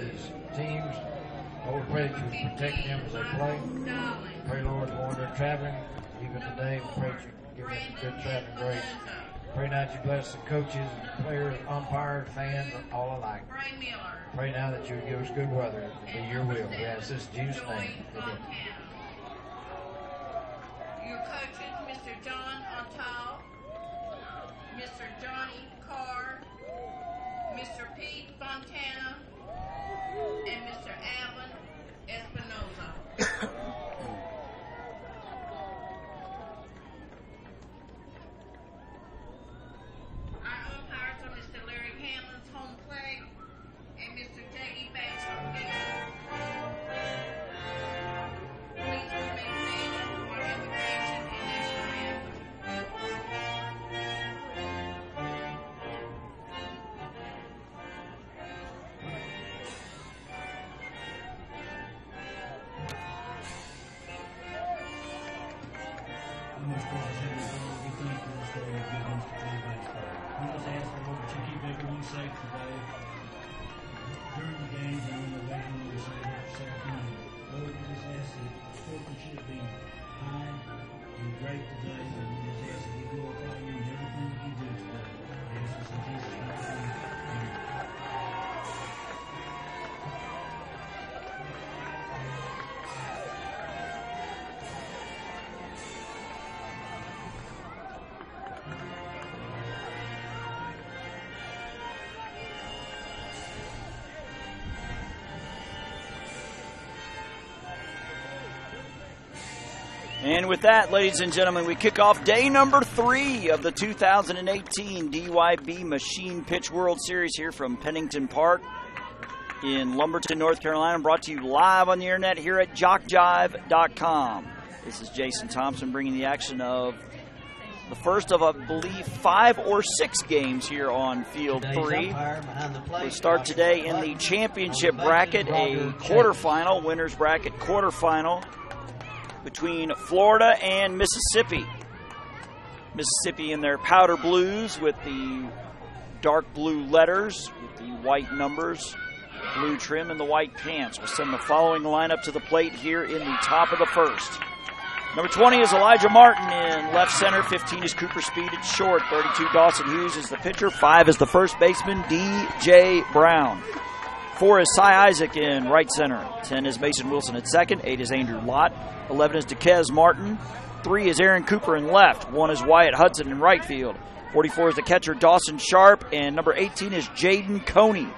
these teams. Lord, pray that you protect them as they play. Pray, Lord, while they're traveling, even today, we pray that you give them good traveling grace. Pray now that you bless the coaches, players, umpires, fans, all alike. Pray now that you would give us good weather. It will be your will. We ask this in Jesus' name. Amen. Your coaches, Mr. John Antal, Mr. Johnny Carr, Mr. Pete Fontana, and Mr. Alan Espinoza. Our umpires are Mr. Larry Hamlin's home plate and Mr. J.E. Banks home game. Please remain seated for invocation and national anthem. Most gracious Heavenly Father, we thank you for this day of giving us to play baseball. We just ask the Lord that you keep everyone safe today during the games and on the way home this afternoon. Lord, we just ask that sportsmanship be high and great today, and we just ask that you glorify you in everything that you do today. We ask this in Jesus' name. Amen. And with that, ladies and gentlemen, we kick off day number 3 of the 2018 DYB Machine Pitch World Series here from Pennington Park in Lumberton, North Carolina, brought to you live on the internet here at JockJive.com. This is Jason Thompson bringing the action of the first of, I believe, 5 or 6 games here on Field 3. We start today in the championship bracket, a quarterfinal, winner's bracket quarterfinal, between Florida and Mississippi. Mississippi in their powder blues with the dark blue letters, with the white numbers, blue trim, and the white pants. We'll send the following lineup to the plate here in the top of the first. Number 20 is Elijah Martin in left center. 15 is Cooper Speed at short. 32, Dawson Hughes is the pitcher. 5 is the first baseman, D.J. Brown. 4 is Cy Isaac in right center. 10 is Mason Wilson at second. 8 is Andrew Lott. 11 is DeKez Martin. 3 is Aaron Cooper in left. 1 is Wyatt Hudson in right field. 44 is the catcher Dawson Sharp. And number 18 is Jaden Coney.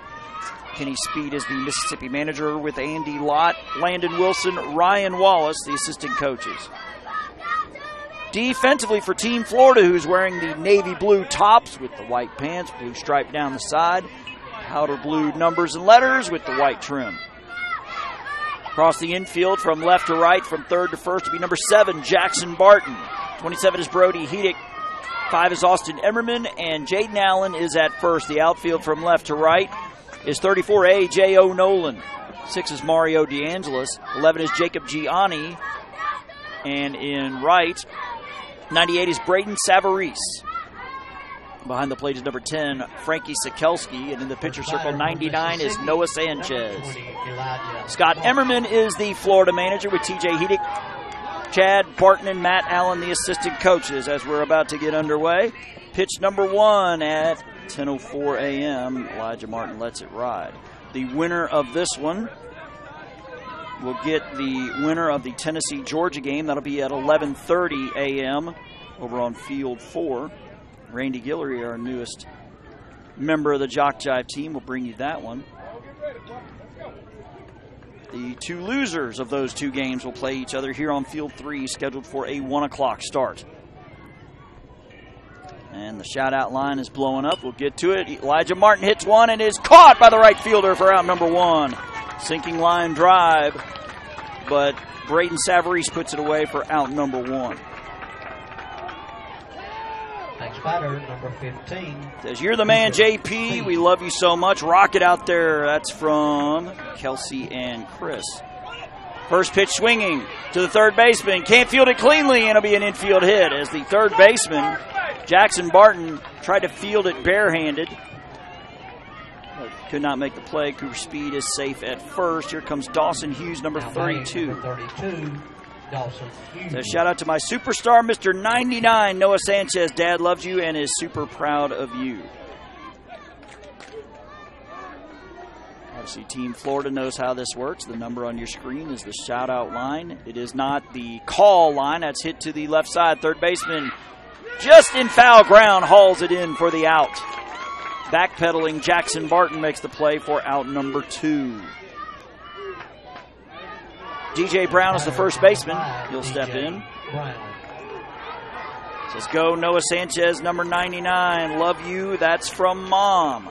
Kenny Speed is the Mississippi manager with Andy Lott, Landon Wilson, Ryan Wallace, the assistant coaches. Defensively for Team Florida, who's wearing the navy blue tops with the white pants, blue stripe down the side, powder blue numbers and letters with the white trim. Across the infield from left to right, from third to first, to be number 7, Jackson Barton. 27 is Brody Hedick. 5 is Austin Emmerman, and Jaden Allen is at first. The outfield from left to right is 34, A.J. O'Nolan. 6 is Mario DeAngelis. 11 is Jacob Gianni. And in right, 98 is Braden Savarese. Behind the plate is number 10, Frankie Sikelski. And in the pitcher circle, 99 is Noah Sanchez. Scott Emmerman is the Florida manager with T.J. Hedick, Chad Barton, and Matt Allen, the assistant coaches, as we're about to get underway. Pitch number 1 at 10:04 a.m. Elijah Martin lets it ride. The winner of this one will get the winner of the Tennessee-Georgia game. That'll be at 11:30 a.m. over on Field 4. Randy Guillory, our newest member of the JockJive team, will bring you that one. The 2 losers of those 2 games will play each other here on Field 3, scheduled for a 1 o'clock start. And the shout-out line is blowing up. We'll get to it. Elijah Martin hits one and is caught by the right fielder for out number 1. Sinking line drive, but Braden Savarese puts it away for out number 1. Next batter, number 15. Says, "You're the man, JP. We love you so much. Rock it out there." That's from Kelsey and Chris. First pitch swinging to the third baseman. Can't field it cleanly, and it'll be an infield hit as the third baseman, Jackson Barton, tried to field it barehanded. Could not make the play. Cooper Speed is safe at first. Here comes Dawson Hughes, number 32. Dawson Hughes. So shout out to my superstar, Mr. 99, Noah Sanchez. Dad loves you and is super proud of you. Obviously, Team Florida knows how this works. The number on your screen is the shout-out line. It is not the call line. That's hit to the left side. Third baseman, just in foul ground, hauls it in for the out. Backpedaling, Jackson Barton makes the play for out number 2. DJ Brown is the first baseman. He'll step in. Says go Noah Sanchez, number 99. Love you. That's from Mom.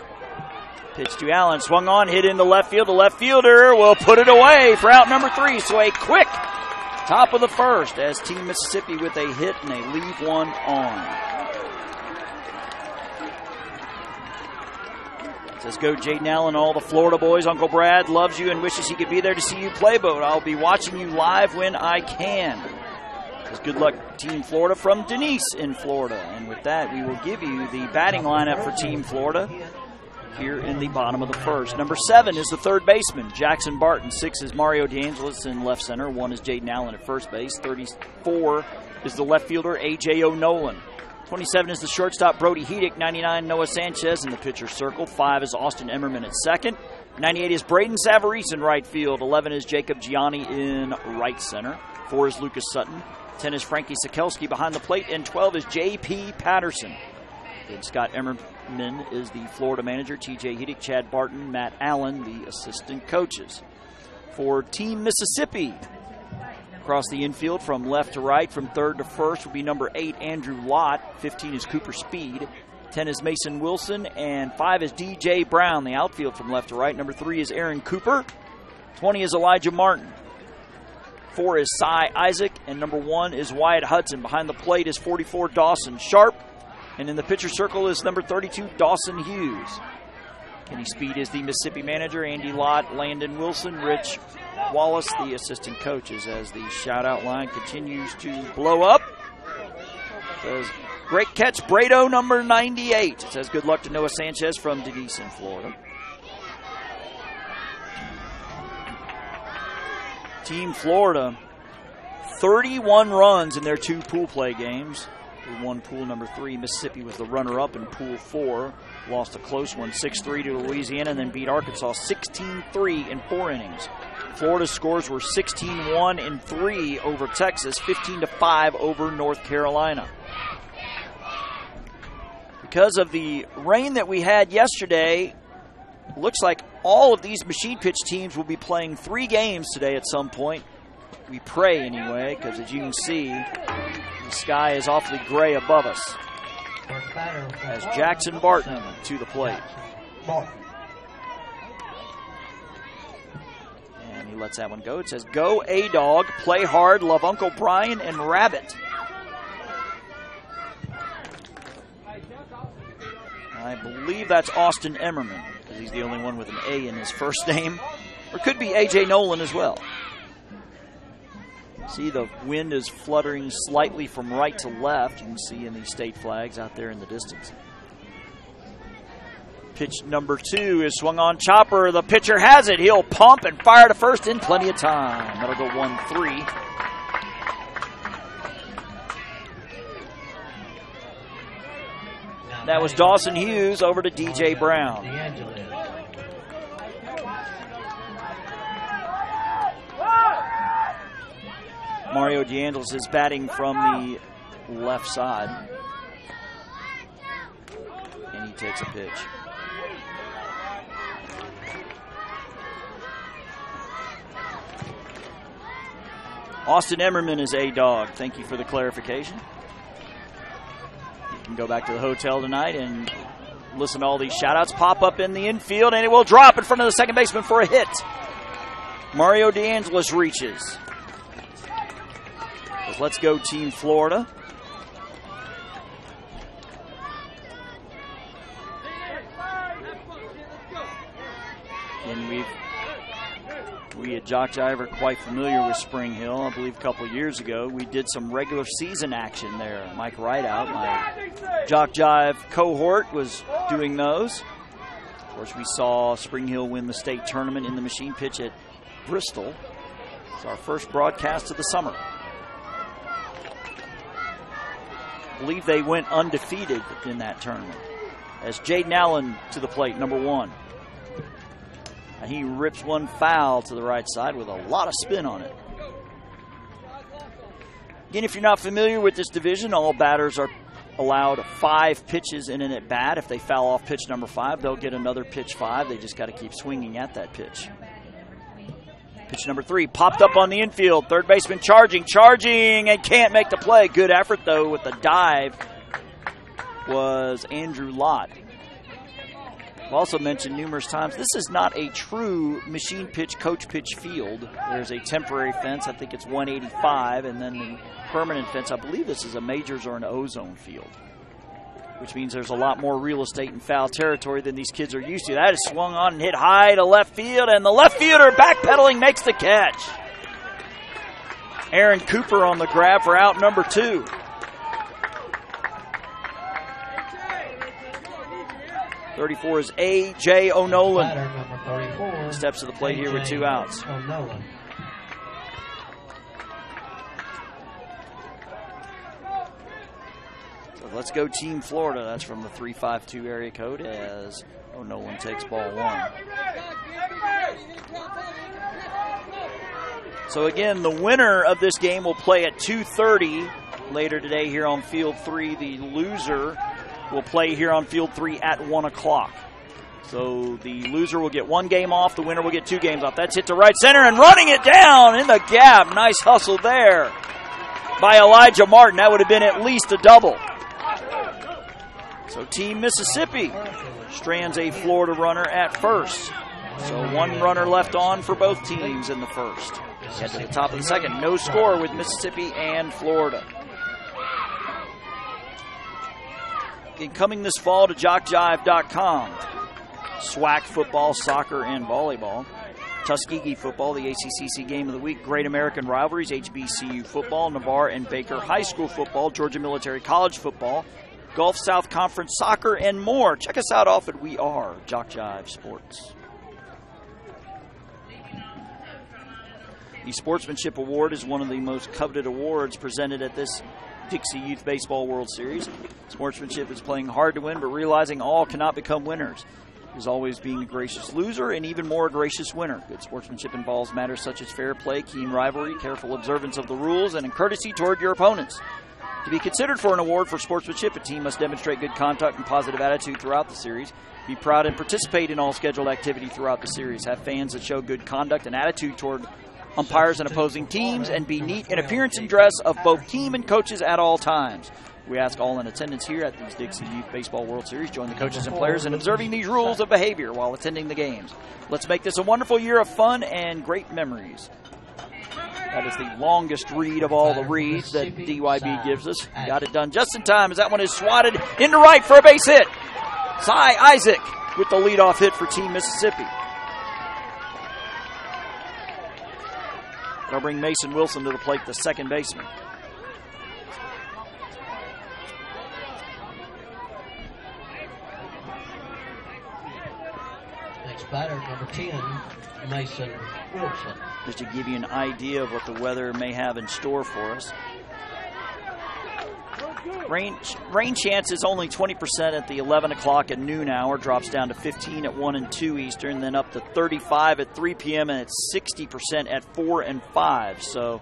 Pitch to Allen. Swung on, hit into left field. The left fielder will put it away for out number 3. So a quick top of the first as Team Mississippi with a hit and they leave one on. Says go Jaden Allen, all the Florida boys. Uncle Brad loves you and wishes he could be there to see you play, but I'll be watching you live when I can. Says good luck, Team Florida, from Denise in Florida. And with that, we will give you the batting lineup for Team Florida here in the bottom of the first. Number 7 is the third baseman, Jackson Barton. 6 is Mario DeAngelis in left center. 1 is Jaden Allen at first base. 34 is the left fielder, A.J. O'Nolan. 27 is the shortstop, Brody Hedick. 99, Noah Sanchez in the pitcher's circle. 5 is Austin Emmerman at second. 98 is Braden Savarese in right field. 11 is Jacob Gianni in right center. 4 is Lucas Sutton. 10 is Frankie Sikelski behind the plate. And 12 is J.P. Patterson. And Scott Emmerman is the Florida manager. T.J. Hedick, Chad Barton, Matt Allen, the assistant coaches. For Team Mississippi, across the infield from left to right, from third to first, will be number 8, Andrew Lott. 15 is Cooper Speed. 10 is Mason Wilson. And 5 is D.J. Brown, the outfield from left to right. Number 3 is Aaron Cooper. 20 is Elijah Martin. 4 is Cy Isaac. And number 1 is Wyatt Hudson. Behind the plate is 44, Dawson Sharp. And in the pitcher circle is number 32, Dawson Hughes. Kenny Speed is the Mississippi manager. Andy Lott, Landon Wilson, Rich Wallace, the assistant coaches, as the shout-out line continues to blow up. It says, great catch, Brado, number 98. It says good luck to Noah Sanchez from Denise in Florida. Team Florida, 31 runs in their 2 pool play games. We won pool number 3. Mississippi was the runner-up in pool 4. Lost a close one, 6-3 to Louisiana, and then beat Arkansas 16-3 in 4 innings. Florida's scores were 16-1 and 3 over Texas, 15-5 over North Carolina. Because of the rain that we had yesterday, looks like all of these machine pitch teams will be playing 3 games today at some point. We pray anyway, because as you can see, the sky is awfully gray above us. As Jackson Barton to the plate. And he lets that one go. It says, go A-Dog, play hard, love Uncle Brian and Rabbit. I believe that's Austin Emmerman, because he's the only one with an A in his first name. Or it could be A.J. Nolan as well. See, the wind is fluttering slightly from right to left. You can see in the state flags out there in the distance. Pitch number 2 is swung on, chopper. The pitcher has it. He'll pump and fire to first in plenty of time. That'll go 1-3. That was Dawson Hughes over to D.J. Brown. Mario DeAngelis is batting from the left side. And he takes a pitch. Austin Emmerman is A-Dog. Thank you for the clarification. You can go back to the hotel tonight and listen to all these shout-outs pop up in the infield, and it will drop in front of the second baseman for a hit. Mario DeAngelis reaches. Let's go Team Florida. And we at JockJive are quite familiar with Spring Hill. I believe a couple of years ago we did some regular season action there. Mike Rideout, my JockJive cohort, was doing those. Of course, we saw Spring Hill win the state tournament in the machine pitch at Bristol. It's our first broadcast of the summer. I believe they went undefeated in that tournament. As Jaden Allen to the plate, number 1. And he rips one foul to the right side with a lot of spin on it. Again, if you're not familiar with this division, all batters are allowed 5 pitches in an at-bat. If they foul off pitch number 5, they'll get another pitch 5. They just got to keep swinging at that pitch. Pitch number 3 popped up on the infield. Third baseman charging, and can't make the play. Good effort, though, with the dive was Andrew Lott. I've also mentioned numerous times, this is not a true machine pitch, coach pitch field. There's a temporary fence. I think it's 185, and then the permanent fence. I believe this is a majors or an ozone field, which means there's a lot more real estate and foul territory than these kids are used to. That is swung on and hit high to left field, and the left fielder backpedaling makes the catch. Aaron Cooper on the grab for out number 2. .34 is A.J. O'Nolan. Steps to the plate here with 2 outs. So let's go Team Florida. That's from the 352 area code as O'Nolan takes ball 1. So again, the winner of this game will play at 2:30 later today here on Field 3. The loser will play here on Field 3 at 1 o'clock. So the loser will get 1 game off. The winner will get 2 games off. That's hit to right center and running it down in the gap. Nice hustle there by Elijah Martin. That would have been at least a double. So Team Mississippi strands a Florida runner at first. So 1 runner left on for both teams in the first. Head to the top of the second. No score with Mississippi and Florida. Coming this fall to JockJive.com. SWAC football, soccer, and volleyball. Tuskegee football, the ACCC game of the week. Great American Rivalries, HBCU football. Navarre and Baker High School football. Georgia Military College football. Gulf South Conference soccer, and more. Check us out off at We Are JockJive Sports. The Sportsmanship Award is one of the most coveted awards presented at this Dixie Youth Baseball World Series. Sportsmanship is playing hard to win, but realizing all cannot become winners. Is always being a gracious loser and even more a gracious winner. Good sportsmanship involves matters such as fair play, keen rivalry, careful observance of the rules, and courtesy toward your opponents. To be considered for an award for sportsmanship, a team must demonstrate good conduct and positive attitude throughout the series, be proud and participate in all scheduled activity throughout the series, have fans that show good conduct and attitude toward umpires and opposing teams, and be neat in appearance and dress of both team and coaches at all times. We ask all in attendance here at these Dixie Youth Baseball World Series, join the coaches and players in observing these rules of behavior while attending the games. Let's make this a wonderful year of fun and great memories. That is the longest read of all the reads that DYB gives us. Got it done just in time as that one is swatted into right for a base hit. Cy Isaac with the leadoff hit for Team Mississippi. That'll bring Mason Wilson to the plate, the second baseman. Next batter, number 10, Mason Wilson. Just to give you an idea of what the weather may have in store for us. Rain chance is only 20% at the 11 o'clock and noon hour, drops down to 15 at 1 and 2 Eastern, then up to 35 at 3 p.m. and it's 60% at 4 and 5. So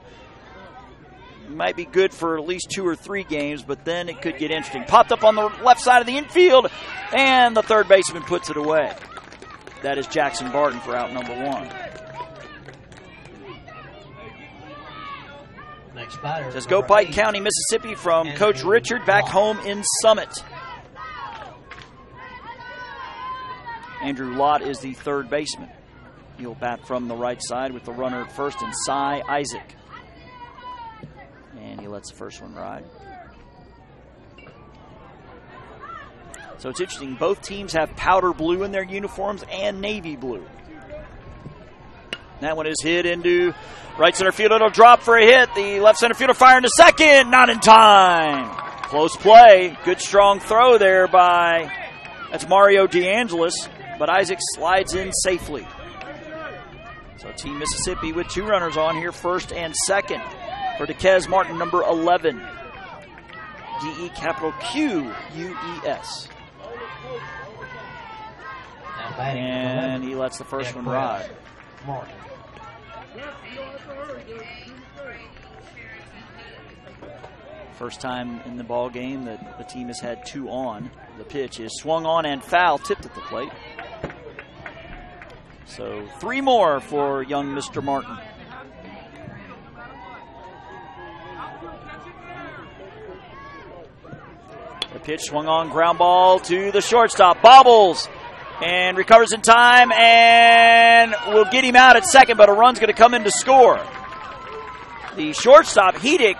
it might be good for at least 2 or 3 games, but then it could get interesting. Popped up on the left side of the infield, and the third baseman puts it away. That is Jackson Barton for out number 1. Next batter. Says go Pike County, Mississippi from Coach Richard back home in Summit. Andrew Lott is the third baseman. He'll bat from the right side with the runner at first and Cy Isaac. And he lets the first one ride. So it's interesting. Both teams have powder blue in their uniforms and navy blue. That one is hit into right center field. It'll drop for a hit. The left center fielder firing to second. Not in time. Close play. Good strong throw there by, that's Mario DeAngelis. but Isaac slides in safely. So Team Mississippi with 2 runners on here, first and second for DeQuez Martin, number 11. DEQUES. And he lets the first one ride. Martin. First time in the ball game that the team has had 2 on. The pitch is swung on and foul, tipped at the plate. So 3 more for young Mr. Martin. The pitch swung on, ground ball to the shortstop. Bobbles and recovers in time and will get him out at second, but a run's going to come in to score. The shortstop, Hedick,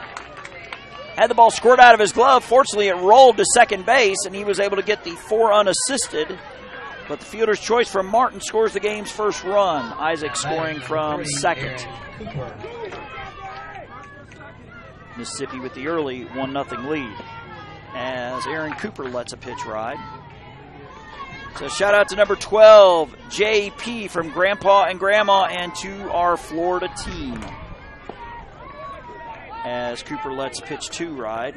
had the ball squirt out of his glove. Fortunately, it rolled to second base, and he was able to get the 4 unassisted. But the fielder's choice from Martin scores the game's first run. Isaac scoring from second. Mississippi with the early 1-0 lead as Aaron Cooper lets a pitch ride. So shout out to number 12, JP from Grandpa and Grandma, and to our Florida team as Cooper lets pitch 2 ride.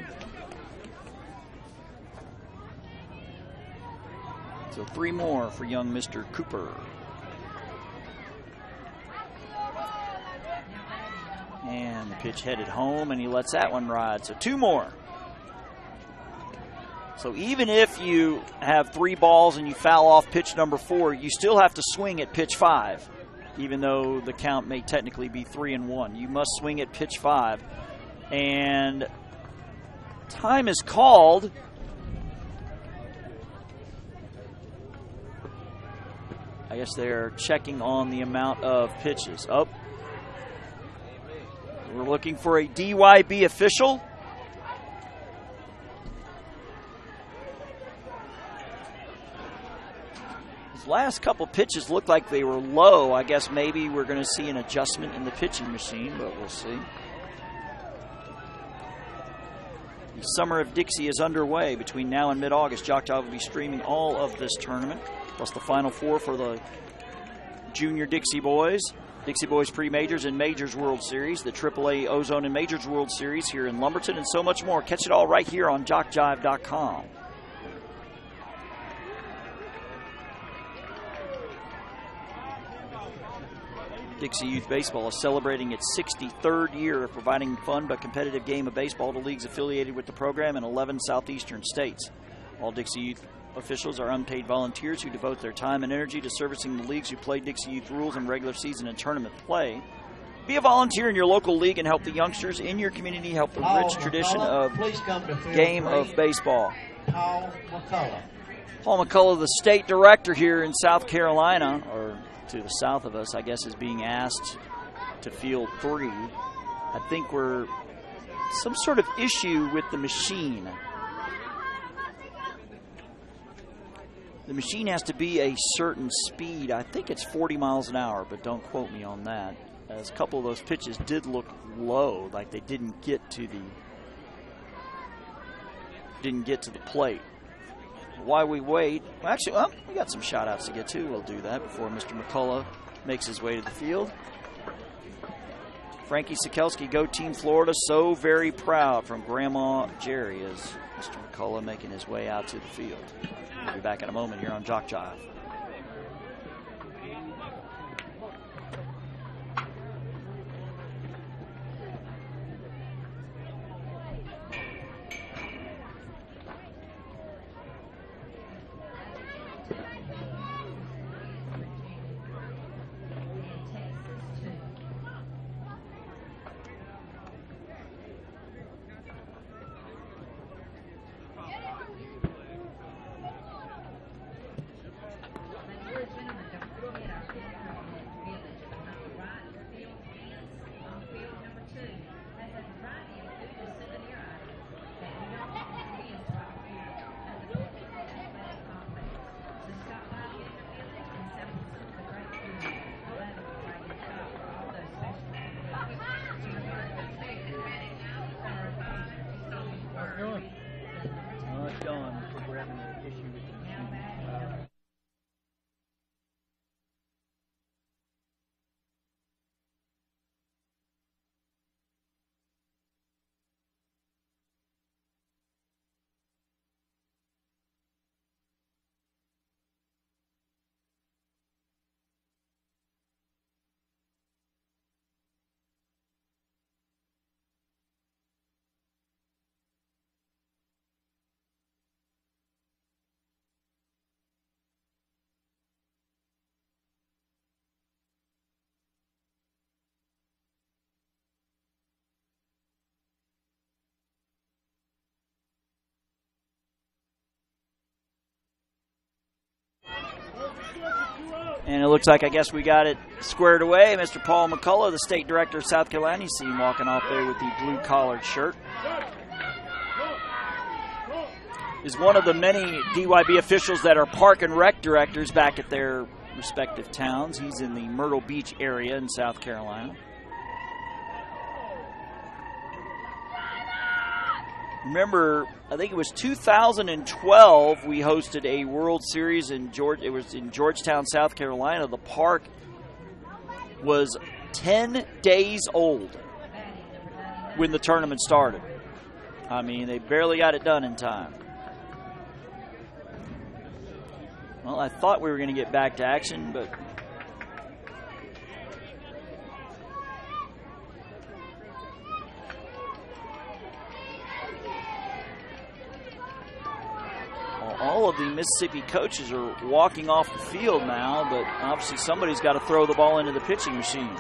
So 3 more for young Mr. Cooper. And the pitch headed home, and he lets that one ride. So 2 more. So even if you have 3 balls and you foul off pitch number 4, you still have to swing at pitch 5, even though the count may technically be 3-1. You must swing at pitch 5. And time is called. I guess they're checking on the amount of pitches. Oh, we're looking for a DYB official. His last couple pitches looked like they were low. I guess maybe we're going to see an adjustment in the pitching machine, but we'll see. The Summer of Dixie is underway. Between now and mid-August, JockJive will be streaming all of this tournament, plus the Final Four for the Junior Dixie Boys, Dixie Boys Pre-Majors and Majors World Series, the AAA Ozone and Majors World Series here in Lumberton, and so much more. Catch it all right here on JockJive.com. Dixie Youth Baseball is celebrating its 63rd year of providing fun but competitive game of baseball to leagues affiliated with the program in 11 southeastern states. All Dixie Youth officials are unpaid volunteers who devote their time and energy to servicing the leagues who play Dixie Youth rules in regular season and tournament play. Be a volunteer in your local league and help the youngsters in your community help the rich tradition of game of baseball. Paul McCullough. Paul McCullough, the state director here in South Carolina, or to the south of us, I guess, is being asked to field 3. I think we're some sort of issue with the machine. The machine has to be a certain speed. I think it's 40 miles an hour, but don't quote me on that. As a couple of those pitches did look low, like they didn't get to the plate. While we wait, we got some shout-outs to get to. We'll do that before Mr. McCullough makes his way to the field. Frankie Sikelski, go Team Florida, so very proud, from Grandma Jerry, as Mr. McCullough making his way out to the field. We'll be back in a moment here on JockJive. And it looks like, I guess we got it squared away. Mr. Paul McCullough, the state director of South Carolina, you see him walking off there with the blue collared shirt. Is one of the many DYB officials that are park and rec directors back at their respective towns. He's in the Myrtle Beach area in South Carolina. Remember, I think it was 2012, we hosted a World Series in it was in Georgetown, South Carolina. The park was 10 days old when the tournament started. I mean, they barely got it done in time. Well, I thought we were going to get back to action, but all of the Mississippi coaches are walking off the field now, but obviously somebody's got to throw the ball into the pitching machine.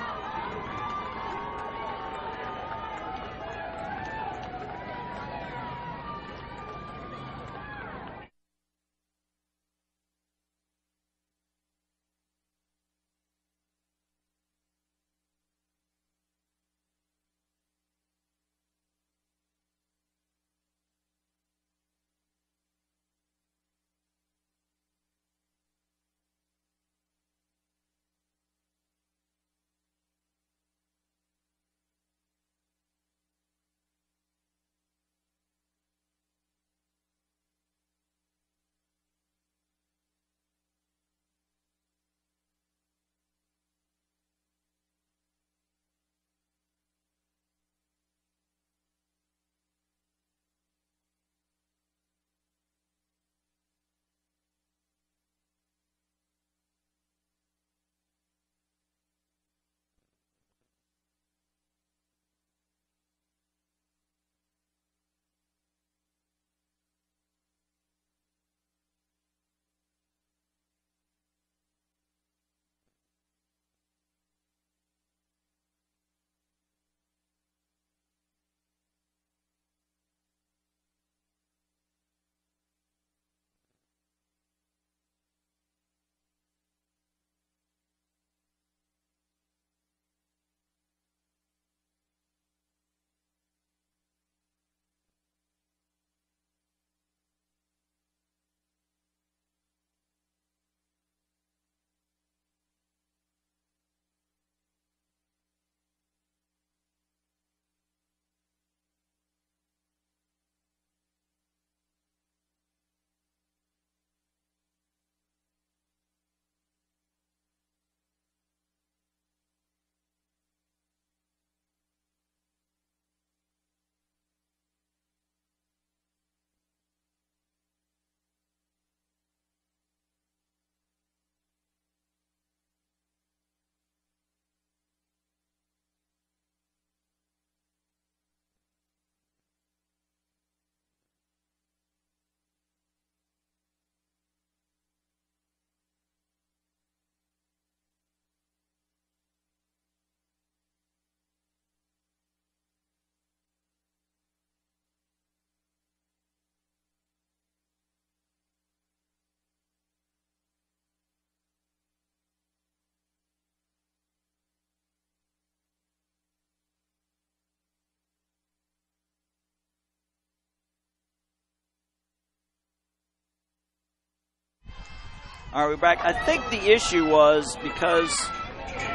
All right, we're back. I think the issue was because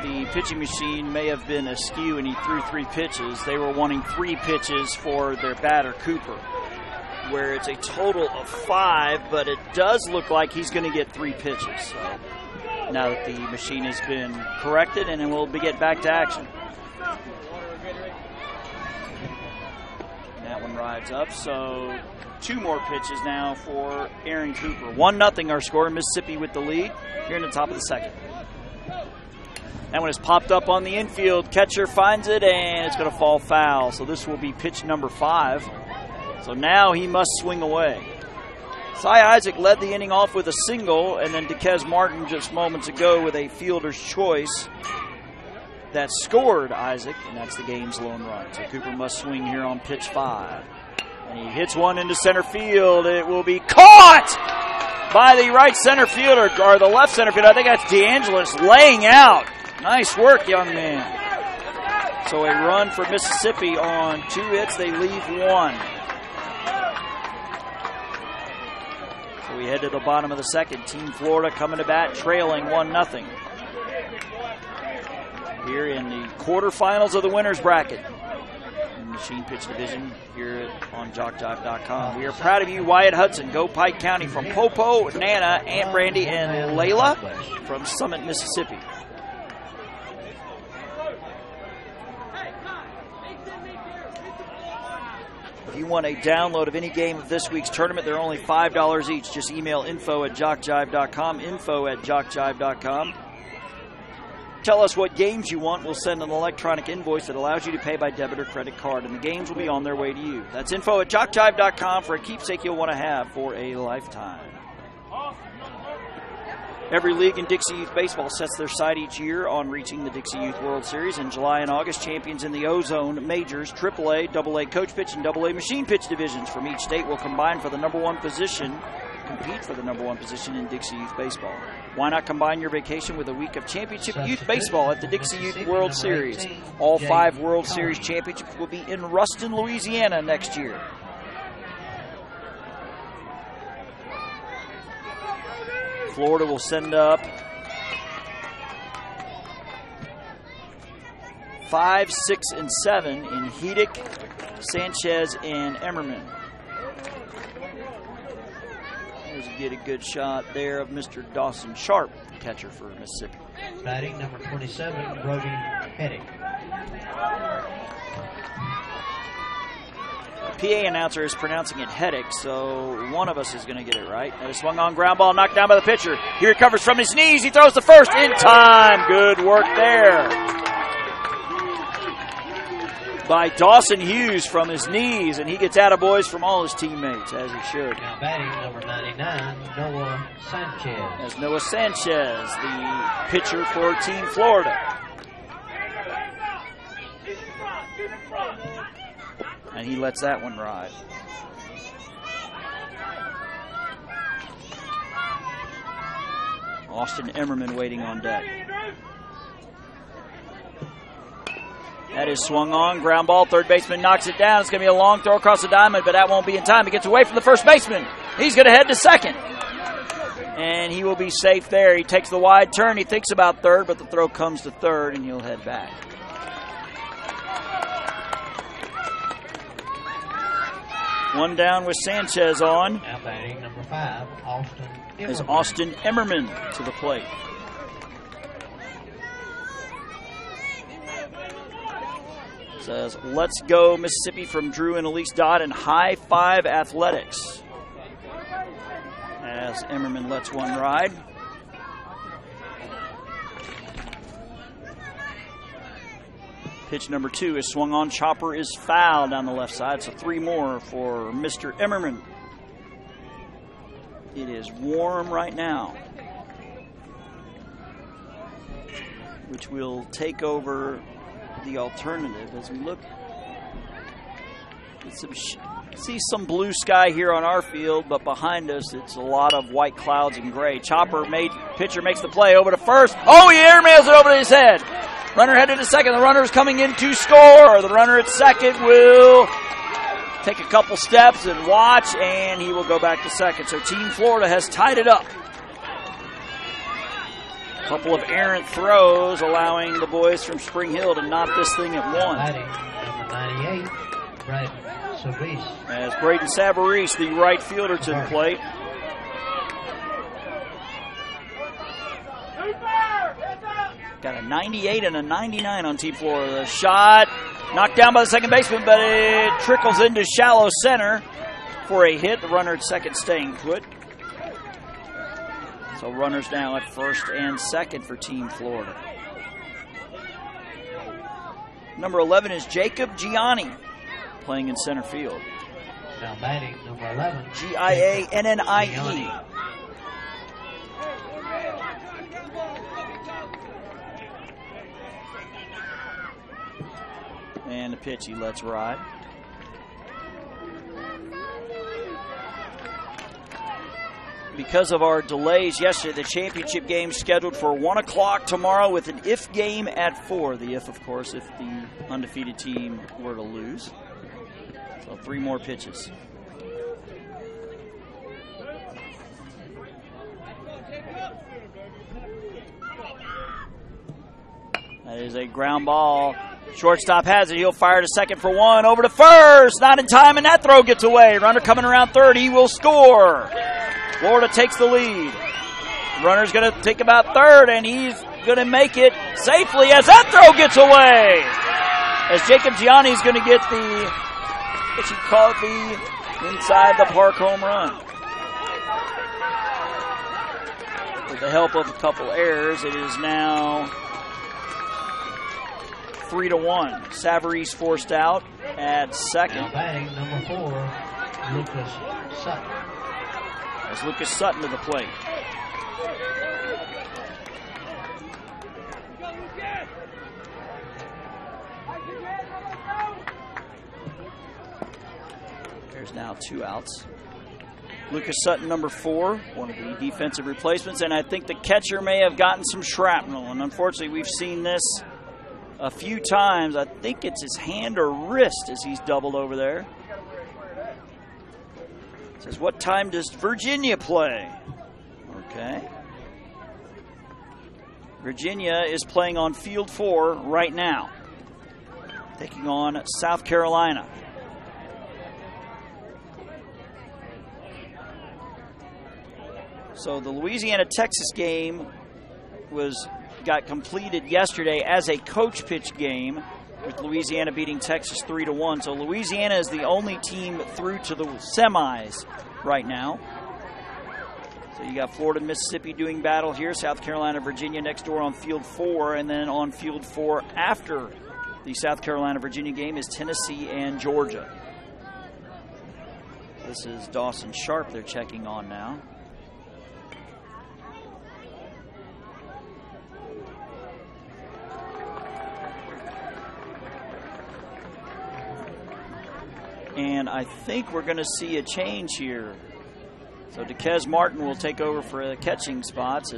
the pitching machine may have been askew and he threw 3 pitches. They were wanting 3 pitches for their batter, Cooper, where it's a total of 5, but it does look like he's going to get 3 pitches. So now that the machine has been corrected, and then we'll get back to action. That one rides up, so 2 more pitches now for Aaron Cooper. 1-0 our score. Mississippi with the lead here in the top of the second. That one is popped up on the infield. Catcher finds it, and it's going to fall foul. So this will be pitch number 5. So now he must swing away. Cy Isaac led the inning off with a single, and then Dequez Martin just moments ago with a fielder's choice that scored Isaac, and that's the game's lone run. So Cooper must swing here on pitch 5. And he hits one into center field. It will be caught! by the right center fielder, or the left center fielder. I think that's DeAngelis laying out. Nice work, young man. So a run for Mississippi on 2 hits. They leave 1. So we head to the bottom of the second. Team Florida coming to bat, trailing 1-0. Here in the quarterfinals of the winners bracket. Machine pitch division here on JockJive.com. We are proud of you, Wyatt Hudson, Go Pike County, from Popo, Nana, Aunt Brandy, and Layla from Summit, Mississippi. If you want a download of any game of this week's tournament, they're only $5 each. Just email info@JockJive.com, info@JockJive.com. Tell us what games you want. We'll send an electronic invoice that allows you to pay by debit or credit card, and the games will be on their way to you. That's info@JockJive.com for a keepsake you'll want to have for a lifetime. Every league in Dixie Youth Baseball sets their sight each year on reaching the Dixie Youth World Series. In July and August, champions in the O-Zone Majors, AAA, AA Coach Pitch, and AA Machine Pitch divisions from each state will combine for the number 1 position, compete for the number 1 position in Dixie Youth Baseball. Why not combine your vacation with a week of championship youth baseball at the Dixie Youth World Series? All 5 World Series championships will be in Ruston, Louisiana next year. Florida will send up 5, 6, and 7 in Hedick, Sanchez, and Emmerman. Get a good shot there of Mr. Dawson Sharp, catcher for Mississippi. Batting number 27, Brody Heddick. The PA announcer is pronouncing it Heddick, so one of us is going to get it right. And a swung on ground ball, knocked down by the pitcher. He recovers from his knees. He throws the first in time. Good work there by Dawson Hughes from his knees, and he gets attaboys from all his teammates, as he should. Now batting number 99, Noah Sanchez. As Noah Sanchez, the pitcher for Team Florida. And he lets that one ride. Austin Emmerman waiting on deck. That is swung on, ground ball, third baseman knocks it down. It's going to be a long throw across the diamond, but that won't be in time. He gets away from the first baseman. He's going to head to second. And he will be safe there. He takes the wide turn. He thinks about third, but the throw comes to third, and he'll head back. One down with Sanchez on. Now batting number 5, Austin Emmerman. Is Austin Emmerman to the plate. Says, let's go Mississippi from Drew and Elise Dodd and High Five Athletics. As Emmerman lets one ride. Pitch number 2 is swung on. Chopper is foul down the left side, so 3 more for Mr. Emmerman. It is warm right now, which will take over the alternative as we look. See some blue sky here on our field, but behind us it's a lot of white clouds and gray. Pitcher makes the play over to first. Oh, he airmails it over to his head. Runner headed to second. The runner is coming in to score. The runner at second will take a couple steps and watch, and he will go back to second. So Team Florida has tied it up. Couple of errant throws, allowing the boys from Spring Hill to knot this thing at 1. Batting number 98, Braden Savarese. As Braden Savarese, the right fielder, to the plate. Got a 98 and a 99 on Team Florida. The shot knocked down by the second baseman, but it trickles into shallow center for a hit. The runner at second staying put. So runners now at first and second for Team Florida. Number 11 is Jacob Gianni, playing in center field. Now batting number 11, Giannie. And the pitch he lets ride. because of our delays yesterday, the championship game scheduled for 1 o'clock tomorrow with an if game at 4. The if, of course, if the undefeated team were to lose. So 3 more pitches. That is a ground ball. Shortstop has it. He'll fire to second for 1. Over to first. Not in time, and that throw gets away. Runner coming around third. He will score. Florida takes the lead. Runner's going to take about third, and he's going to make it safely as that throw gets away. As Jacob Gianni's going to get the, I guess you'd call it the inside the park home run. With the help of a couple errors, it is now 3-1. Savarese forced out at second. Now batting number 4, Lucas Sutton. As Lucas Sutton to the plate. There's now 2 outs. Lucas Sutton, number 4, one of the defensive replacements, and I think the catcher may have gotten some shrapnel, and unfortunately we've seen this a few times. I think it's his hand or wrist as he's doubled over there. It says, what time does Virginia play? Okay. Virginia is playing on field 4 right now, taking on South Carolina. So the Louisiana-Texas game got completed yesterday as a coach pitch game, with Louisiana beating Texas 3-1. So Louisiana is the only team through to the semis right now. So you got Florida and Mississippi doing battle here. South Carolina, Virginia next door on field 4. And then on field 4 after the South Carolina-Virginia game is Tennessee and Georgia. This is Dawson Sharp they're checking on now. And I think we're going to see a change here. So DeKez Martin will take over for the catching spots.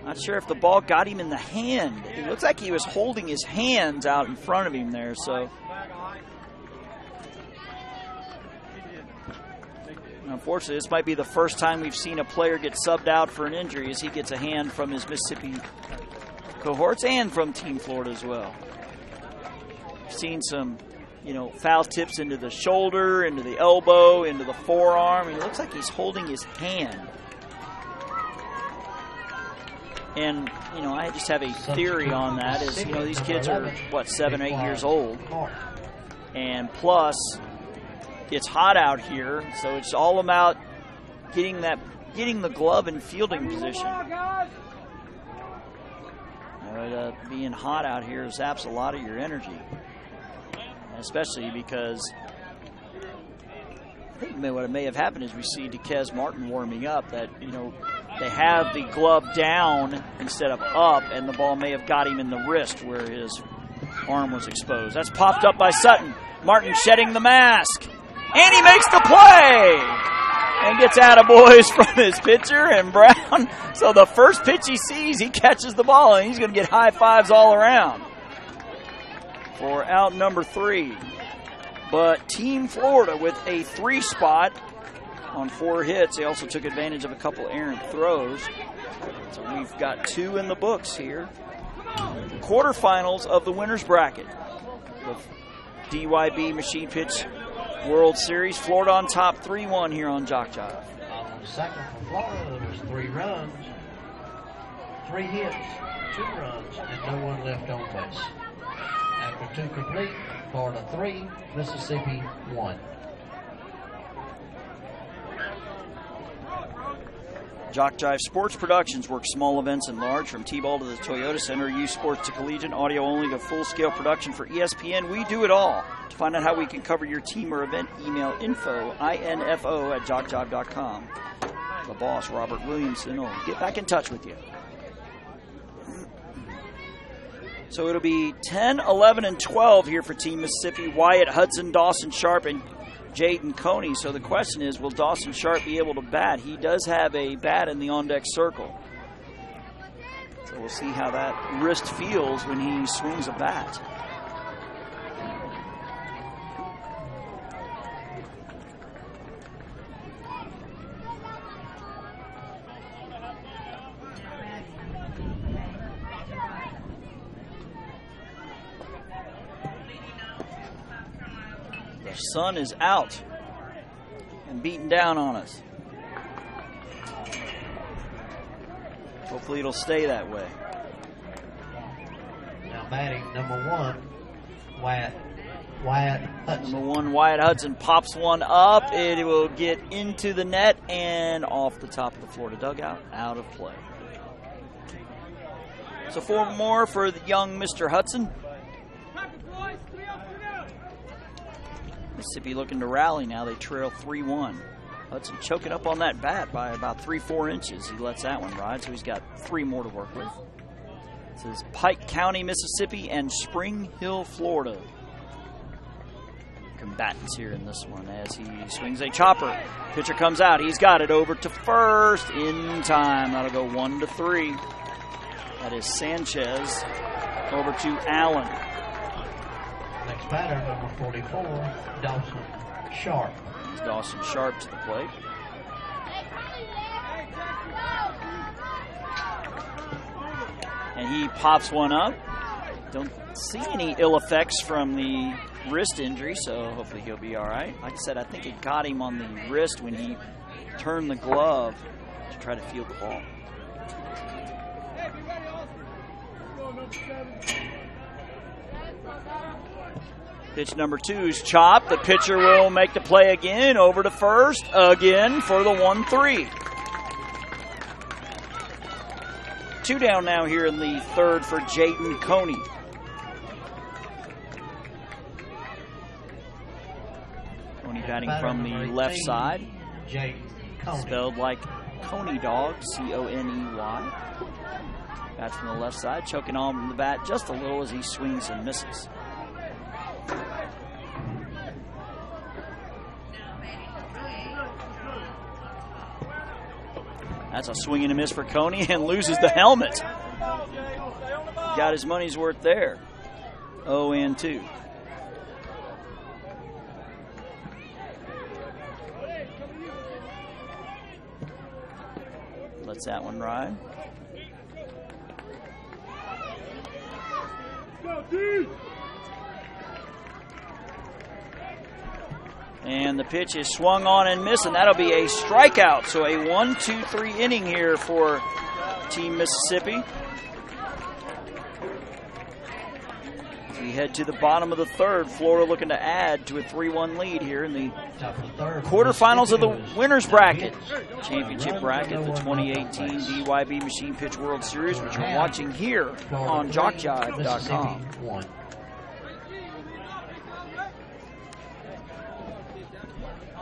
Not sure if the ball got him in the hand. It looks like he was holding his hands out in front of him there. So unfortunately, this might be the first time we've seen a player get subbed out for an injury, as he gets a hand from his Mississippi cohorts and from Team Florida as well. We've seen some, foul tips into the shoulder, into the elbow, into the forearm. It looks like he's holding his hand. And, I just have a theory on that is, these kids are, 7 or 8 years old. And plus, it's hot out here, so it's all about getting the glove in fielding position. Being hot out here zaps a lot of your energy. Especially because I think what may have happened is we see DeKez Martin warming up, that, they have the glove down instead of up, and the ball may have got him in the wrist where his arm was exposed. That's popped up by Sutton. Martin shedding the mask, and he makes the play and gets attaboys from his pitcher and Brown. So the first pitch he sees, he catches the ball, and he's going to get high fives all around for out number 3. But Team Florida with a 3 spot on 4 hits. They also took advantage of a couple errant throws. So we've got 2 in the books here. The quarterfinals of the winner's bracket. The DYB Machine Pitch World Series. Florida on top 3-1 here on JockJive. On second for Florida, there was 3 runs, 3 hits, 2 runs, and no one left on base. After 2 complete, Florida 3, Mississippi 1. JockJive Sports Productions works small events and large, from T-ball to the Toyota Center, youth sports to collegiate, audio only to full-scale production for ESPN. We do it all. To find out how we can cover your team or event, email info@jockjive.com. The boss, Robert Williamson, will get back in touch with you. So it'll be 10, 11, and 12 here for Team Mississippi. Wyatt, Hudson, Dawson Sharp, and Jaden Coney. So the question is, will Dawson Sharp be able to bat? He does have a bat in the on-deck circle. So we'll see how that wrist feels when he swings a bat. The sun is out and beating down on us. Hopefully it'll stay that way. Now batting number 1, Wyatt Hudson. Number 1, Wyatt Hudson pops one up. It will get into the net and off the top of the Florida dugout, out of play. So 4 more for the young Mr. Hudson. Mississippi looking to rally now. They trail 3-1. Hudson choking up on that bat by about 3-4 inches. He lets that one ride, so he's got 3 more to work with. This is Pike County, Mississippi, and Spring Hill, Florida. Combatants here in this one as he swings a chopper. Pitcher comes out. He's got it over to first in time. That'll go 1-3. That is Sanchez over to Allen. Next batter, number 44, Dawson Sharp. It's Dawson Sharp to the plate. And he pops one up. Don't see any ill effects from the wrist injury, so hopefully he'll be all right. Like I said, I think it got him on the wrist when he turned the glove to try to field the ball. Pitch number 2 is chopped. The pitcher will make the play again, over to first, again for the 1-3. 2 down now here in the third for Jaden Coney. Coney batting from the left side. Spelled like Coney Dog, C-O-N-E-Y. Bats from the left side, choking on the bat just a little as he swings and misses. That's a swing and a miss for Coney and loses the helmet. Got his money's worth there. 0-2. Lets that one ride. And the pitch is swung on and missed, and that'll be a strikeout. So a 1-2-3 inning here for Team Mississippi. As we head to the bottom of the third, Florida looking to add to a 3-1 lead here in the quarterfinals of the winners bracket. Championship bracket, the 2018 DYB Machine Pitch World Series, which you're watching here on JockJive.com.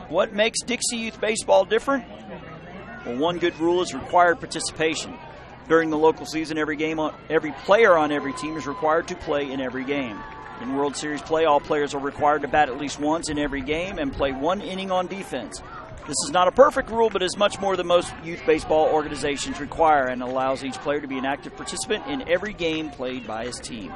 What makes Dixie Youth Baseball different? Well, one good rule is required participation. During the local season, every player on every team is required to play in every game. In World Series play, all players are required to bat at least once in every game and play 1 inning on defense. This is not a perfect rule, but is much more than most youth baseball organizations require and allows each player to be an active participant in every game played by his team.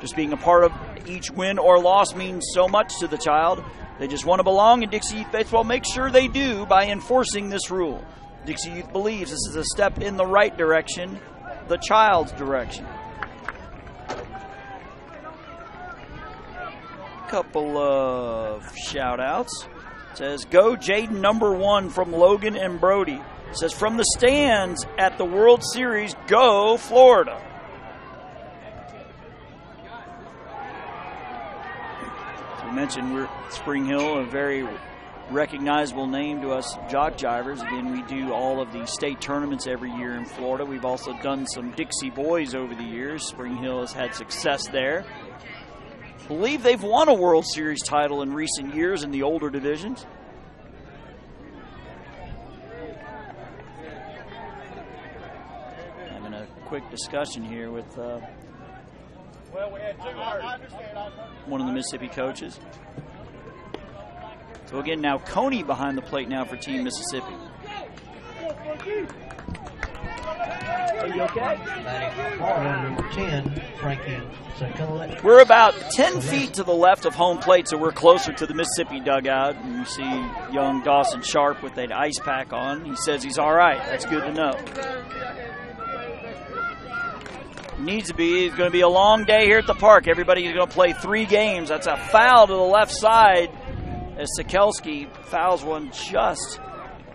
Just being a part of each win or loss means so much to the child. They just want to belong, and Dixie Youth Baseball makes sure they do by enforcing this rule. Dixie Youth believes this is a step in the right direction, the child's direction. Couple of shout-outs. It says, go Jaden number 1 from Logan and Brody. It says, from the stands at the World Series, go Florida. We mentioned we're Spring Hill, a very recognizable name to us JockJivers. Again, we do all of the state tournaments every year in Florida. We've also done some Dixie Boys over the years. Spring Hill has had success there. I believe they've won a World Series title in recent years in the older divisions. Having a quick discussion here with one of the Mississippi coaches. So again, now Coney behind the plate now for Team Mississippi. Are you okay? Number 10, Frankie Saccola. We're about 10 feet to the left of home plate, so we're closer to the Mississippi dugout. And you see young Dawson Sharp with an ice pack on. He says he's all right. That's good to know. Needs to be. It's going to be a long day here at the park. Everybody's going to play 3 games. That's a foul to the left side as Sikelski fouls one just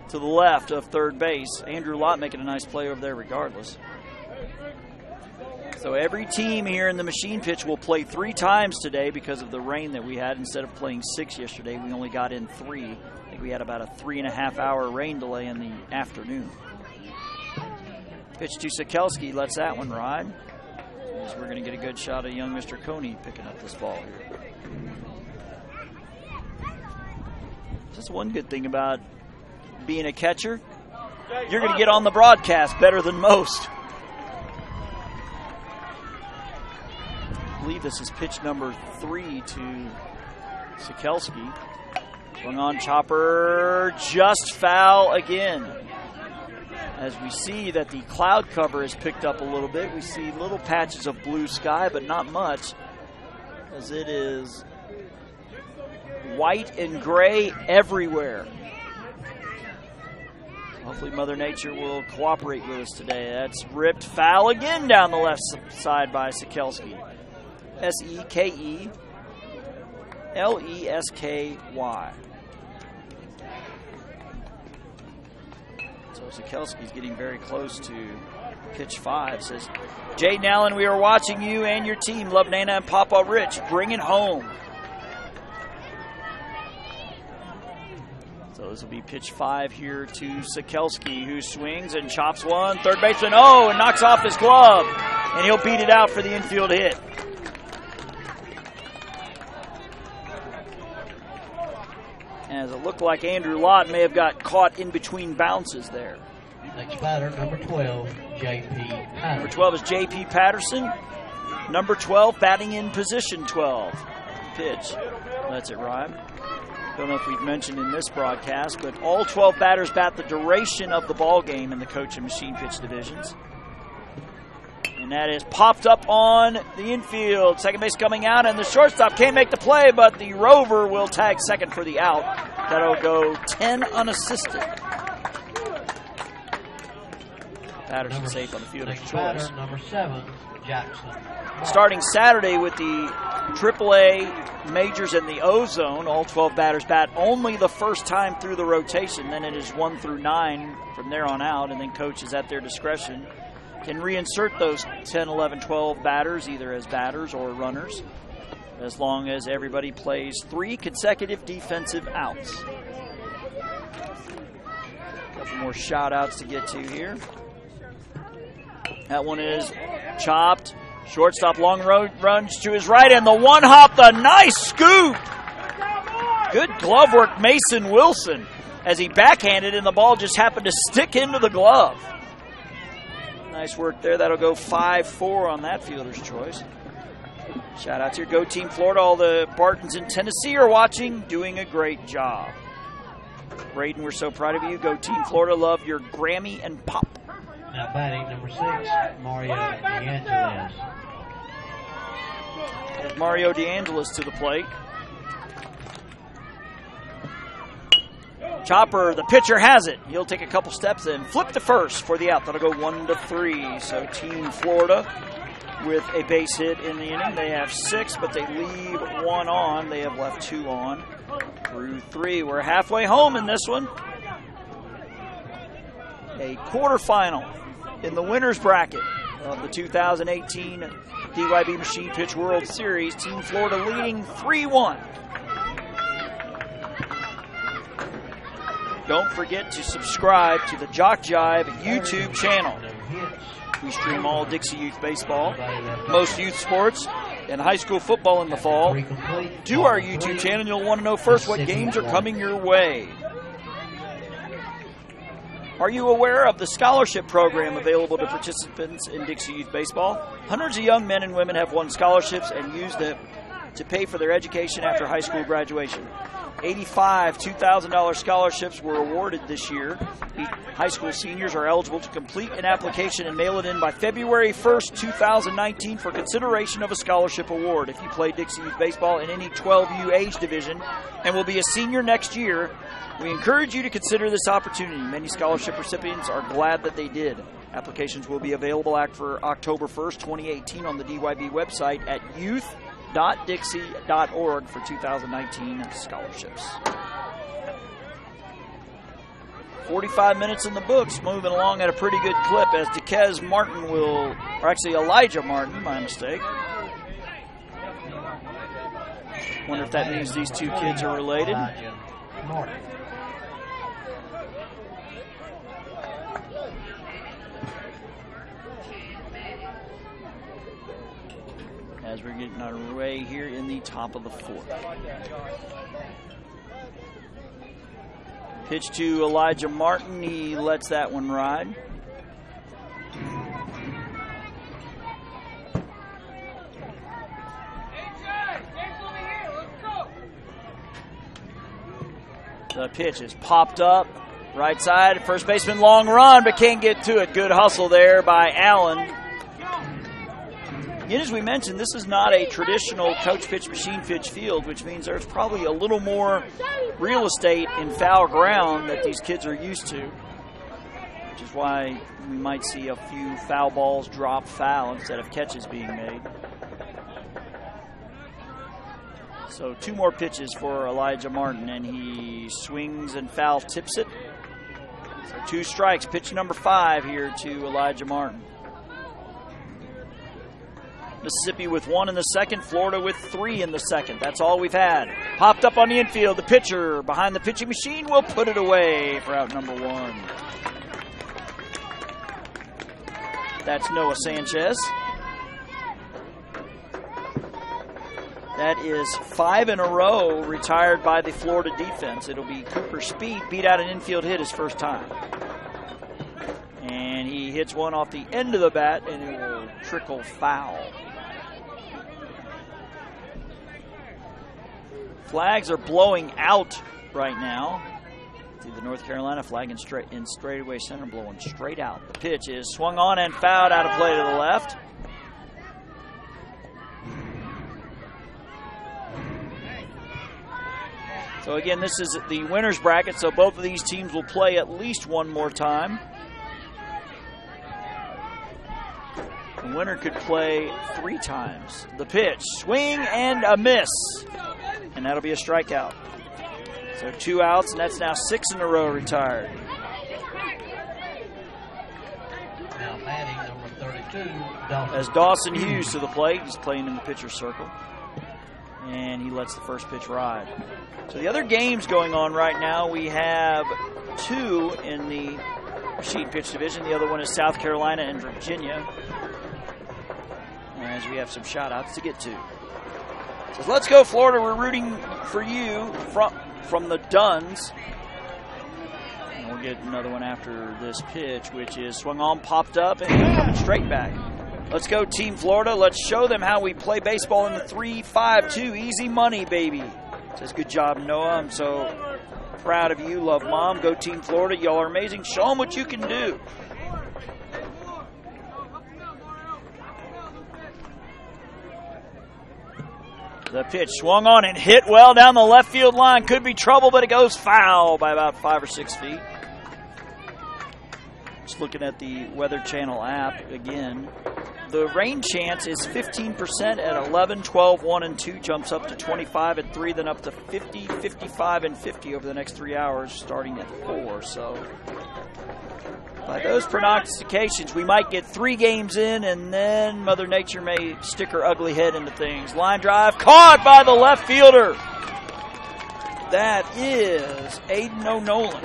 to the left of third base. Andrew Lott making a nice play over there regardless. So every team here in the machine pitch will play 3 times today because of the rain that we had. Instead of playing 6 yesterday, we only got in 3. I think we had about a 3.5-hour rain delay in the afternoon. Pitch to Sikelski, lets that one ride. As we're going to get a good shot of young Mr. Coney picking up this ball here. Just one good thing about being a catcher, you're going to get on the broadcast better than most. I believe this is pitch number 3 to Sikelski. Swung on, chopper, just foul again. As we see that the cloud cover has picked up a little bit, we see little patches of blue sky, but not much, as it is white and gray everywhere. Hopefully Mother Nature will cooperate with us today. That's ripped foul again down the left side by Sikelski. Sekelesky. So Sikelski's getting very close to pitch 5. Says, Jaden Allen, we are watching you and your team. Love Nana and Papa Rich. Bring it home. So this will be pitch 5 here to Sikelski, who swings and chops one. Third baseman, and knocks off his glove. And he'll beat it out for the infield hit. As it looked like Andrew Lott may have got caught in between bounces there. Next batter, number 12, J.P. Patterson. Number 12 is J.P. Patterson. Number 12, batting in position 12. Pitch. Lets it ride. Don't know if we've mentioned in this broadcast, but all 12 batters bat the duration of the ball game in the coach and machine pitch divisions. And that is popped up on the infield. Second base coming out, and the shortstop can't make the play, but the rover will tag second for the out. That'll go 10 unassisted. Patterson safe on the fielder's choice. Batter, number 7, Jackson. Starting Saturday with the AAA majors in the O-zone, all 12 batters bat only the first time through the rotation. Then it is 1 through 9 from there on out, and then coaches at their discretion can reinsert those 10, 11, 12 batters either as batters or runners, as long as everybody plays 3 consecutive defensive outs. A couple more shout-outs to get to here. That one is chopped. Shortstop long road runs to his right, and the one hop, the nice scoop. Good glove work, Mason Wilson, as he backhanded, and the ball just happened to stick into the glove. Nice work there. That'll go 5-4 on that fielder's choice. Shout out to your Go Team Florida. All the Bartons in Tennessee are watching, doing a great job. Braden, we're so proud of you. Go Team Florida. Love your Grammy and Pop. Now batting, number 6, Mario DeAngelis. There's Mario DeAngelis to the plate. Chopper, the pitcher has it. He'll take a couple steps and flip to first for the out. That'll go 1-3. So Team Florida with a base hit in the inning. They have 6, but they leave 1 on. They have left 2 on through 3. We're halfway home in this one. A quarterfinal in the winner's bracket of the 2018 DYB Machine Pitch World Series. Team Florida leading 3-1. Don't forget to subscribe to the JockJive YouTube channel. We stream all Dixie Youth Baseball, most youth sports, and high school football in the fall. To our YouTube channel, and you'll want to know first what games are coming your way. Are you aware of the scholarship program available to participants in Dixie Youth Baseball? Hundreds of young men and women have won scholarships and used them to pay for their education after high school graduation. 85 $2,000 scholarships were awarded this year. High school seniors are eligible to complete an application and mail it in by February 1st, 2019 for consideration of a scholarship award. If you play Dixie Youth Baseball in any 12U age division and will be a senior next year, we encourage you to consider this opportunity. Many scholarship recipients are glad that they did. Applications will be available after October 1st, 2018 on the DYB website at youth.dixie.org for 2019 scholarships. 45 minutes in the books, moving along at a pretty good clip as Elijah Martin, my mistake. Wonder if that means these two kids are related. Martin. As we're getting our way here in the top of the fourth. Pitch to Elijah Martin. He lets that one ride. The pitch is popped up. Right side. First baseman long run, but can't get to it. Good hustle there by Allen. Again, as we mentioned, this is not a traditional coach pitch, machine pitch field, which means there's probably a little more real estate in foul ground that these kids are used to, which is why we might see a few foul balls drop foul instead of catches being made. So 2 more pitches for Elijah Martin, and he swings and foul tips it. So 2 strikes. Pitch number 5 here to Elijah Martin. Mississippi with 1 in the second, Florida with 3 in the second. That's all we've had. Popped up on the infield. The pitcher behind the pitching machine will put it away for out number 1. That's Noah Sanchez. That is 5 in a row retired by the Florida defense. It'll be Cooper Speed beat out an infield hit his first time. And he hits one off the end of the bat, and it will trickle foul. Flags are blowing out right now. See the North Carolina flag in straightaway center blowing straight out. The pitch is swung on and fouled out of play to the left. So again, this is the winner's bracket, so both of these teams will play at least one more time. The winner could play 3 times. The pitch, swing and a miss. And that'll be a strikeout. So 2 outs, and that's now 6 in a row retired. Now batting number 32, As Dawson Hughes to the plate. He's playing in the pitcher's circle. And he lets the first pitch ride. So the other games going on right now, we have 2 in the machine pitch division. The other one is South Carolina and Virginia. As we have some shout-outs to get to. So let's go, Florida. We're rooting for you from the Duns. And we'll get another one after this pitch, which is swung on, popped up, and coming straight back. Let's go, Team Florida. Let's show them how we play baseball in the 3-5-2. Easy money, baby. Says, good job, Noah. I'm so proud of you. Love, Mom. Go, Team Florida. Y'all are amazing. Show them what you can do. The pitch swung on and hit well down the left field line. Could be trouble, but it goes foul by about 5 or 6 feet. Just looking at the Weather Channel app again. The rain chance is 15% at 11, 12, 1, and 2. Jumps up to 25 at 3, then up to 50, 55, and 50 over the next 3 hours, starting at 4. So by those prognostications, we might get 3 games in, and then Mother Nature may stick her ugly head into things. Line drive caught by the left fielder. That is Aiden O'Nolan.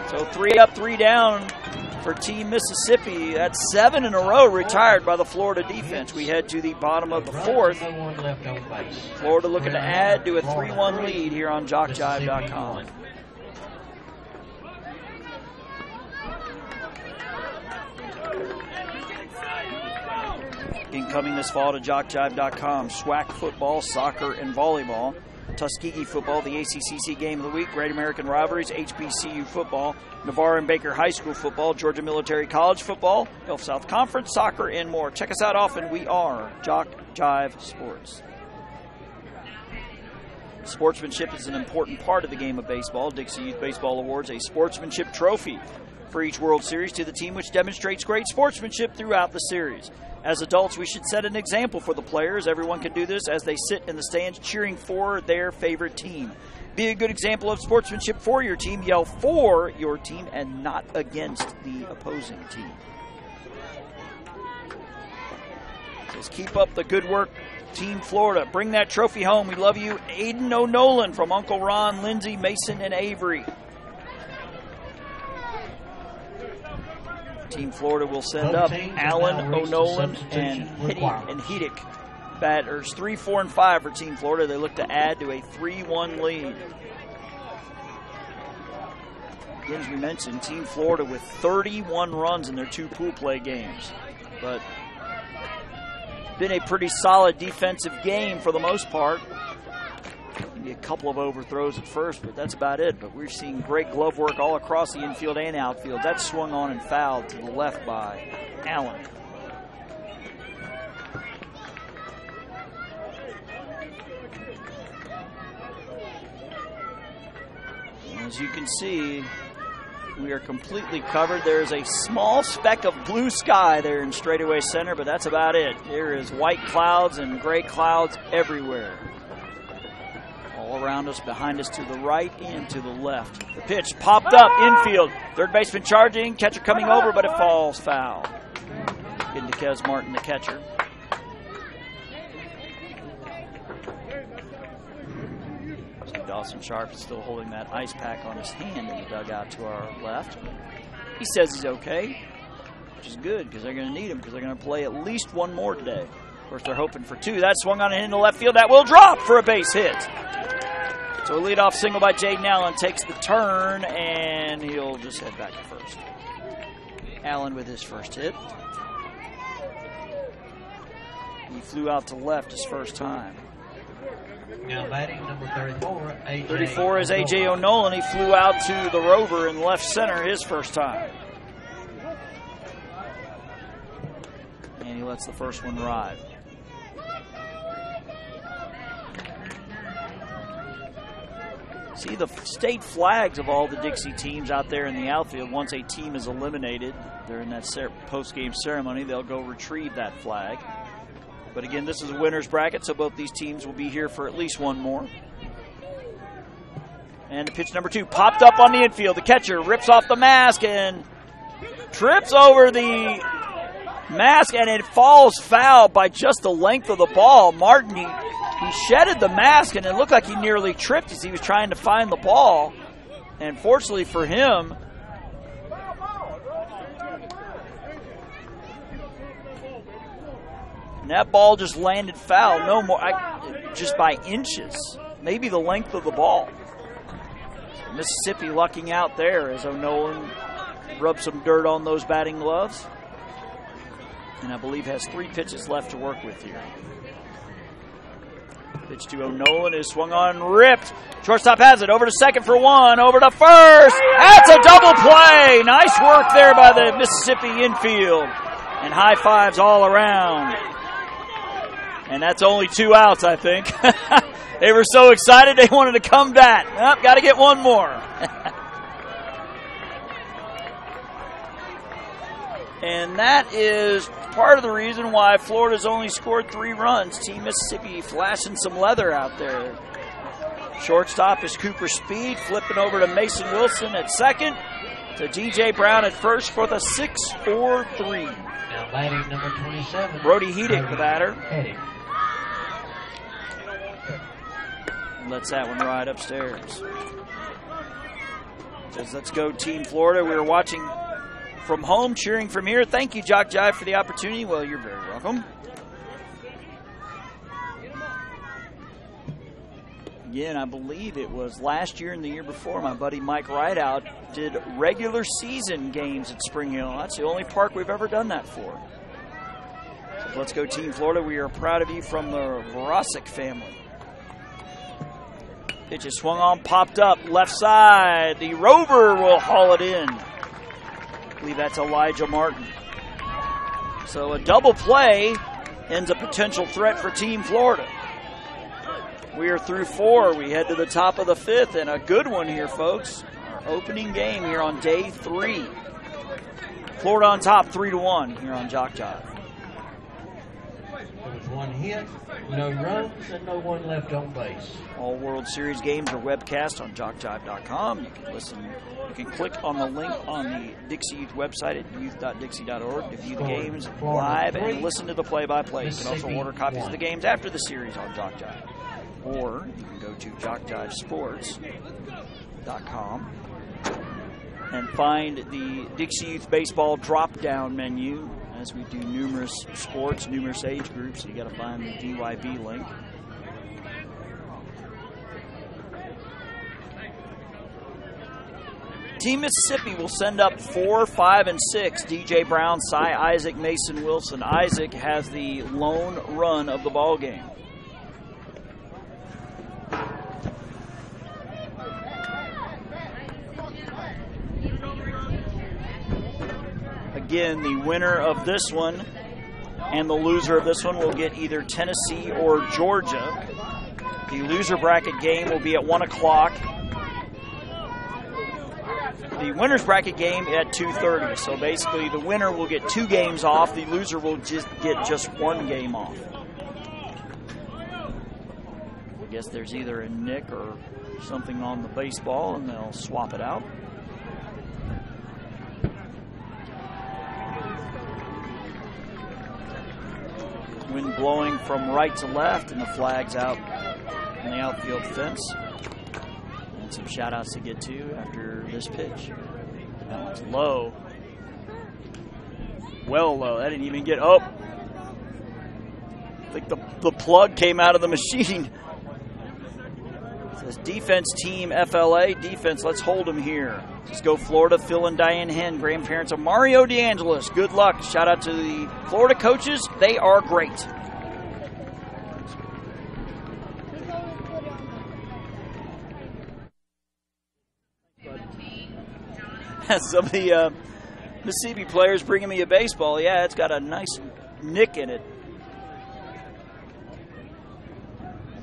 So 3 up, 3 down for Team Mississippi. That's 7 in a row retired by the Florida defense. We head to the bottom of the 4th. Florida looking to add to a 3-1 lead here on JockJive.com. Incoming this fall to JockJive.com, SWAC football, soccer, and volleyball. Tuskegee football, the ACCC game of the week, Great American Rivalries, HBCU football, Navarre and Baker High School football, Georgia Military College football, Gulf South Conference, soccer, and more. Check us out often. We are JockJive Sports. Sportsmanship is an important part of the game of baseball. Dixie Youth Baseball awards a sportsmanship trophy for each World Series to the team which demonstrates great sportsmanship throughout the series. As adults, we should set an example for the players. Everyone can do this as they sit in the stands cheering for their favorite team. Be a good example of sportsmanship for your team. Yell for your team and not against the opposing team. Just keep up the good work, Team Florida. Bring that trophy home. We love you. Aiden O'Nolan from Uncle Ron, Lindsay, Mason, and Avery. Team Florida will send up Allen, O'Nolan, and Hedick. Batters 3, 4, and 5 for Team Florida. They look to add to a 3-1 lead. Again, as we mentioned, Team Florida with 31 runs in their 2 pool play games. But been a pretty solid defensive game for the most part. Maybe a couple of overthrows at first, but that's about it. But we're seeing great glove work all across the infield and outfield. That's swung on and fouled to the left by Allen. As you can see, we are completely covered. There's a small speck of blue sky there in straightaway center, but that's about it. There is white clouds and gray clouds everywhere. All around us, behind us, to the right and to the left. The pitch popped up, infield. Third baseman charging, catcher coming over, but it falls foul. Getting to Kez Martin, the catcher. Dawson Sharp is still holding that ice pack on his hand in the dugout to our left. He says he's okay, which is good because they're going to need him because they're going to play at least one more today. Of course, they're hoping for 2. That swung on and into left field. That will drop for a base hit. So a leadoff single by Jaden Allen takes the turn, and he'll just head back to first. Allen with his first hit. He flew out to left his first time. Now batting number 34, A.J. 34 is A.J. O'Nolan. He flew out to the rover in left center his first time. And he lets the first one ride. See the state flags of all the Dixie teams out there in the outfield. Once a team is eliminated during that post-game ceremony, they'll go retrieve that flag. But again, this is a winner's bracket, so both these teams will be here for at least one more. And the pitch number 2 popped up on the infield. The catcher rips off the mask and trips over the mask, and it falls foul by just the length of the ball. Martin, he shedded the mask, and it looked like he nearly tripped as he was trying to find the ball. And fortunately for him, and that ball just landed foul, no more, just by inches, maybe the length of the ball. So Mississippi lucking out there as O'Nolan rubs some dirt on those batting gloves. And I believe has 3 pitches left to work with here. Pitch to O'Nolan is swung on, ripped. Shortstop has it, over to second for 1, over to first. That's a double play. Nice work there by the Mississippi infield. And high fives all around. And that's only 2 outs, I think. They were so excited they wanted to come back. Oh, got to get one more. And that is part of the reason why Florida's only scored 3 runs. Team Mississippi flashing some leather out there. Shortstop is Cooper Speed, flipping over to Mason Wilson at second, to DJ Brown at first for the 6-4-3. Now batting number 27. Brody Hedick, the batter. Lets that one ride upstairs. Says, let's go Team Florida. We were watching from home, cheering from here. Thank you, JockJive, for the opportunity. Well, you're very welcome. Again, I believe it was last year and the year before, my buddy Mike Rideout did regular season games at Spring Hill. That's the only park we've ever done that for. So let's go Team Florida. We are proud of you from the Vorosic family. Pitch is swung on, popped up, left side. The Rover will haul it in. I believe that's Elijah Martin. So a double play ends a potential threat for Team Florida. We are through 4. We head to the top of the 5th, and a good one here, folks. Our opening game here on day 3. Florida on top 3-1 here on JockJive. There was 1 hit, no runs, and no one left on base. All World Series games are webcast on JockJive.com. You can listen. You can click on the link on the Dixie Youth website at youth.dixie.org to view the games live and listen to the play-by-play. You can also order copies of the games after the series on JockJive. Or you can go to JockJiveSports.com and find the Dixie Youth Baseball drop-down menu as we do numerous sports, numerous age groups. So you got to find the DYB link. Team Mississippi will send up 4, 5, and 6. DJ Brown, Cy Isaac, Mason Wilson. Isaac has the lone run of the ball game. Again, the winner of this one and the loser of this one will get either Tennessee or Georgia. The loser bracket game will be at 1 o'clock. The winner's bracket game at 2:30. So basically the winner will get 2 games off. The loser will just get just 1 game off. I guess there's either a nick or something on the baseball and they'll swap it out. Wind blowing from right to left, and the flag's out on the outfield fence. And some shout-outs to get to after this pitch. That one's low. Well low. That didn't even get up. I think the plug came out of the machine. It says defense team FLA. Defense, let's hold them here. Let's go Florida. Phil and Diane Henn, grandparents of Mario DeAngelis. Good luck. Shout out to the Florida coaches. They are great. Some of the Mississippi players bringing me a baseball. Yeah, it's got a nice nick in it.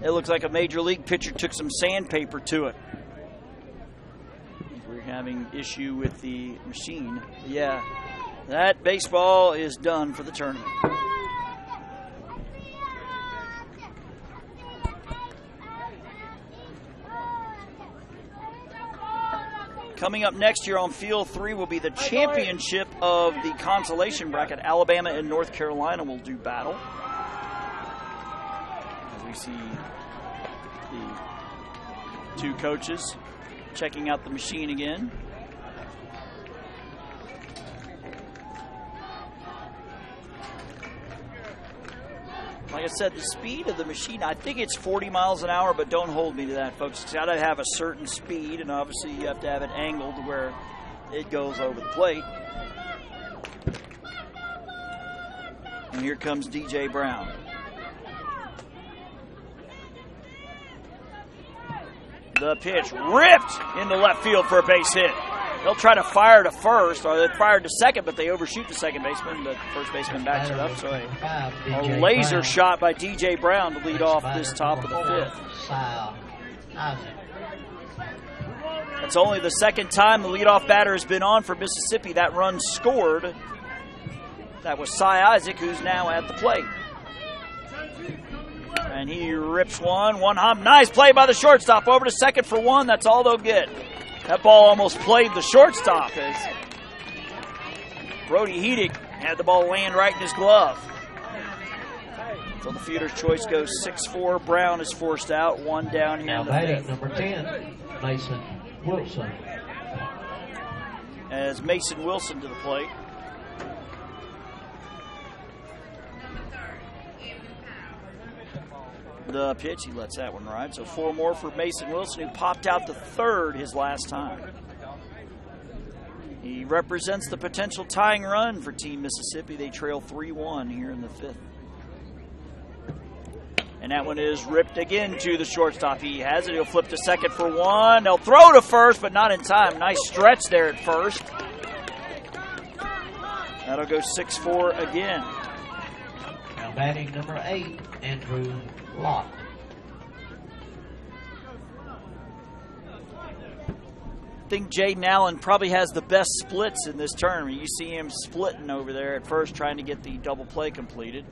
It looks like a major league pitcher took some sandpaper to it. We're having issue with the machine. Yeah, that baseball is done for the tournament. Coming up next year on Field 3 will be the championship of the consolation bracket. Alabama and North Carolina will do battle. As we see the 2 coaches checking out the machine again. Like I said, the speed of the machine, I think it's 40 miles an hour, but don't hold me to that, folks. It's got to have a certain speed, and obviously you have to have it angled to where it goes over the plate. And here comes DJ Brown. The pitch ripped into left field for a base hit. They'll try to fire to first, or they fired to second, but they overshoot the second baseman. The first baseman backs it up. So a laser shot by DJ Brown to lead off this top of the 5th. That's only the second time the leadoff batter has been on for Mississippi. That run scored. That was Cy Isaac, who's now at the plate. And he rips one hop. Nice play by the shortstop. Over to second for 1. That's all they'll get. That ball almost played the shortstop as Brody Heedick had the ball land right in his glove. So the fielder's choice goes 6-4. Brown is forced out. 1 down here in the 5th. Number 10, Mason Wilson. As Mason Wilson to the plate. The pitch, he lets that one ride. So 4 more for Mason Wilson, who popped out to third his last time. He represents the potential tying run for Team Mississippi. They trail 3-1 here in the 5th. And that one is ripped again to the shortstop. He has it. He'll flip to second for one. They'll throw to first, but not in time. Nice stretch there at first. That'll go 6-4 again. Now batting number 8, Andrew Lott. I think Jaden Allen probably has the best splits in this tournament. You see him splitting over there at first, trying to get the double play completed.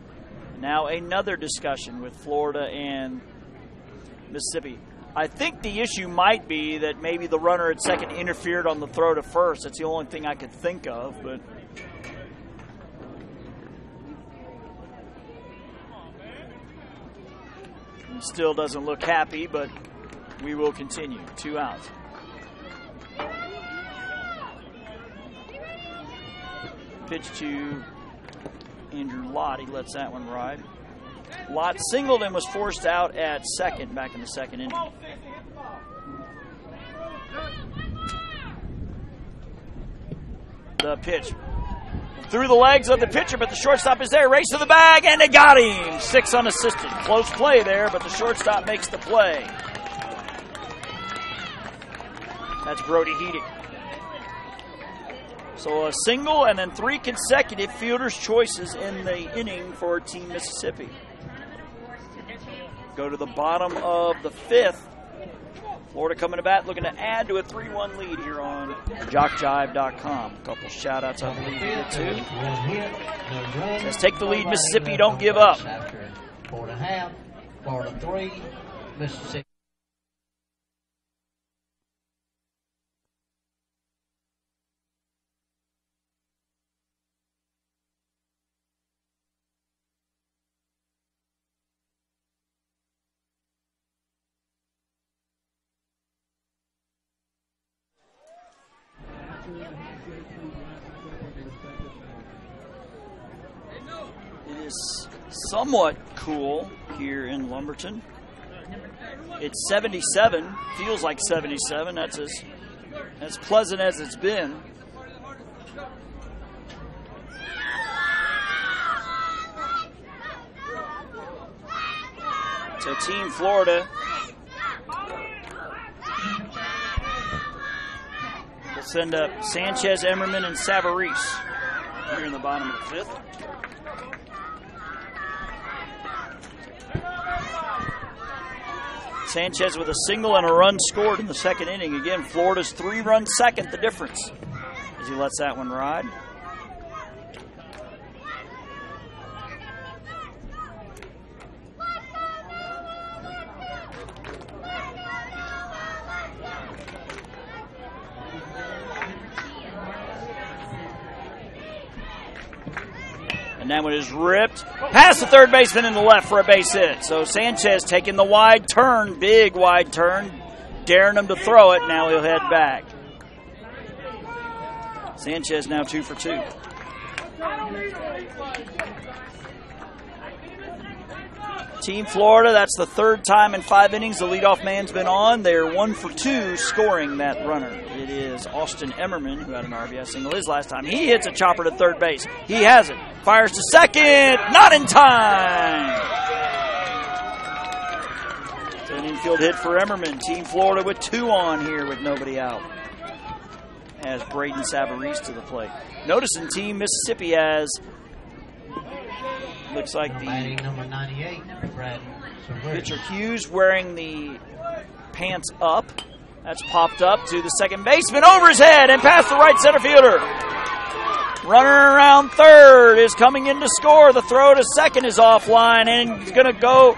Now another discussion with Florida and Mississippi. I think the issue might be that maybe the runner at second interfered on the throw to first. That's the only thing I could think of, but he still doesn't look happy, but we will continue. 2 outs. Pitch to Andrew Lott. He lets that one ride. Lott singled and was forced out at second back in the second inning. The pitch through the legs of the pitcher, but the shortstop is there. Race to the bag, and they got him. 6 unassisted. Close play there, but the shortstop makes the play. That's Brody Heating. So a single and then 3 consecutive fielder's choices in the inning for Team Mississippi. Go to the bottom of the 5th. Florida coming to bat, looking to add to a 3-1 lead here on JockJive.com. A couple shout-outs I believe we get to. Let's take the lead, Mississippi. Don't give up. After 4.5, Florida 3, Mississippi. It is somewhat cool here in Lumberton. It's 77, feels like 77. That's as pleasant as it's been. So Team Florida will send up Sanchez, Emmerman, and Savarese here in the bottom of the 5th. Sanchez with a single and a run scored in the second inning. Again, Florida's 3-run second, the difference, as he lets that one ride. And that one is ripped past the third baseman in the left for a base hit. So Sanchez taking the wide turn, big wide turn, daring him to throw it. Now he'll head back. Sanchez now 2 for 2. Team Florida, that's the 3rd time in 5 innings the leadoff man's been on. They're 1 for 2 scoring that runner. It is Austin Emmerman, who had an RBI single his last time. He hits a chopper to third base. He has it. Fires to second. Not in time. It's an infield hit for Emmerman. Team Florida with 2 on here with nobody out. As Braden Savarese to the plate. Noticing Team Mississippi has... Looks like the number 98, pitcher Hughes wearing the pants up. That's popped up to the second baseman over his head and past the right center fielder. Runner around third is coming in to score. The throw to second is offline, and he's going to go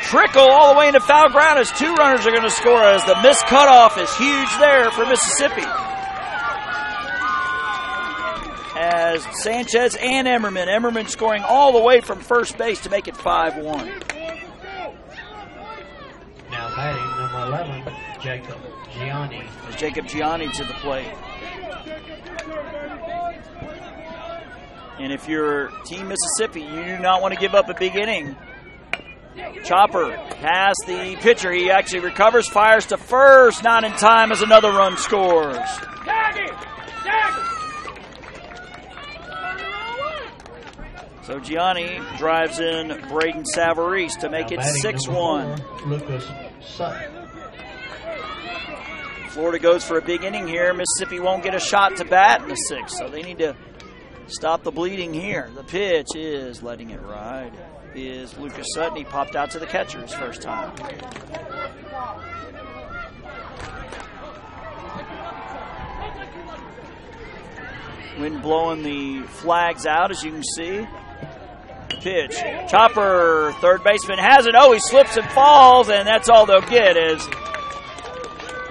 trickle all the way into foul ground as 2 runners are going to score as the missed cutoff is huge there for Mississippi. As Sanchez and Emmerman. Emmerman scoring all the way from first base to make it 5-1. Now batting number 11, Jacob Gianni. Jacob Gianni to the plate. And if you're Team Mississippi, you do not want to give up a big inning. Chopper past the pitcher. He actually recovers, fires to first. Not in time as another run scores. So Gianni drives in Braden Savarese to make it 6-1. Lucas Sutton. Florida goes for a big inning here. Mississippi won't get a shot to bat in the 6th, so they need to stop the bleeding here. The pitch is letting it ride. Is Lucas Sutton. He popped out to the catcher his first time. Wind blowing the flags out, as you can see. Pitch. Chopper, third baseman has it. Oh, he slips and falls, and that's all they'll get is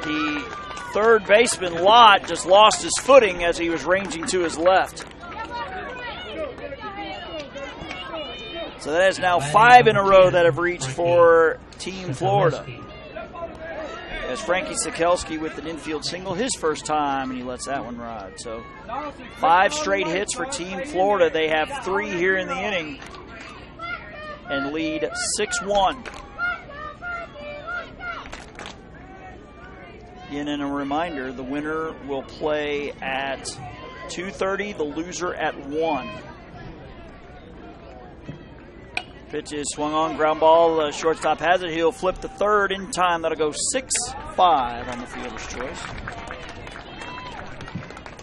the third baseman, Lott, just lost his footing as he was ranging to his left. So that is now 5 in a row that have reached for Team Florida. As Frankie Sikelski with an infield single his first time, and he lets that one ride. So 5 straight hits for Team Florida. They have 3 here in the inning and lead 6-1. Again, and a reminder, the winner will play at 2:30, the loser at 1. Pitch is swung on, ground ball. The shortstop has it. He'll flip the third in time. That'll go 6-5 on the fielder's choice.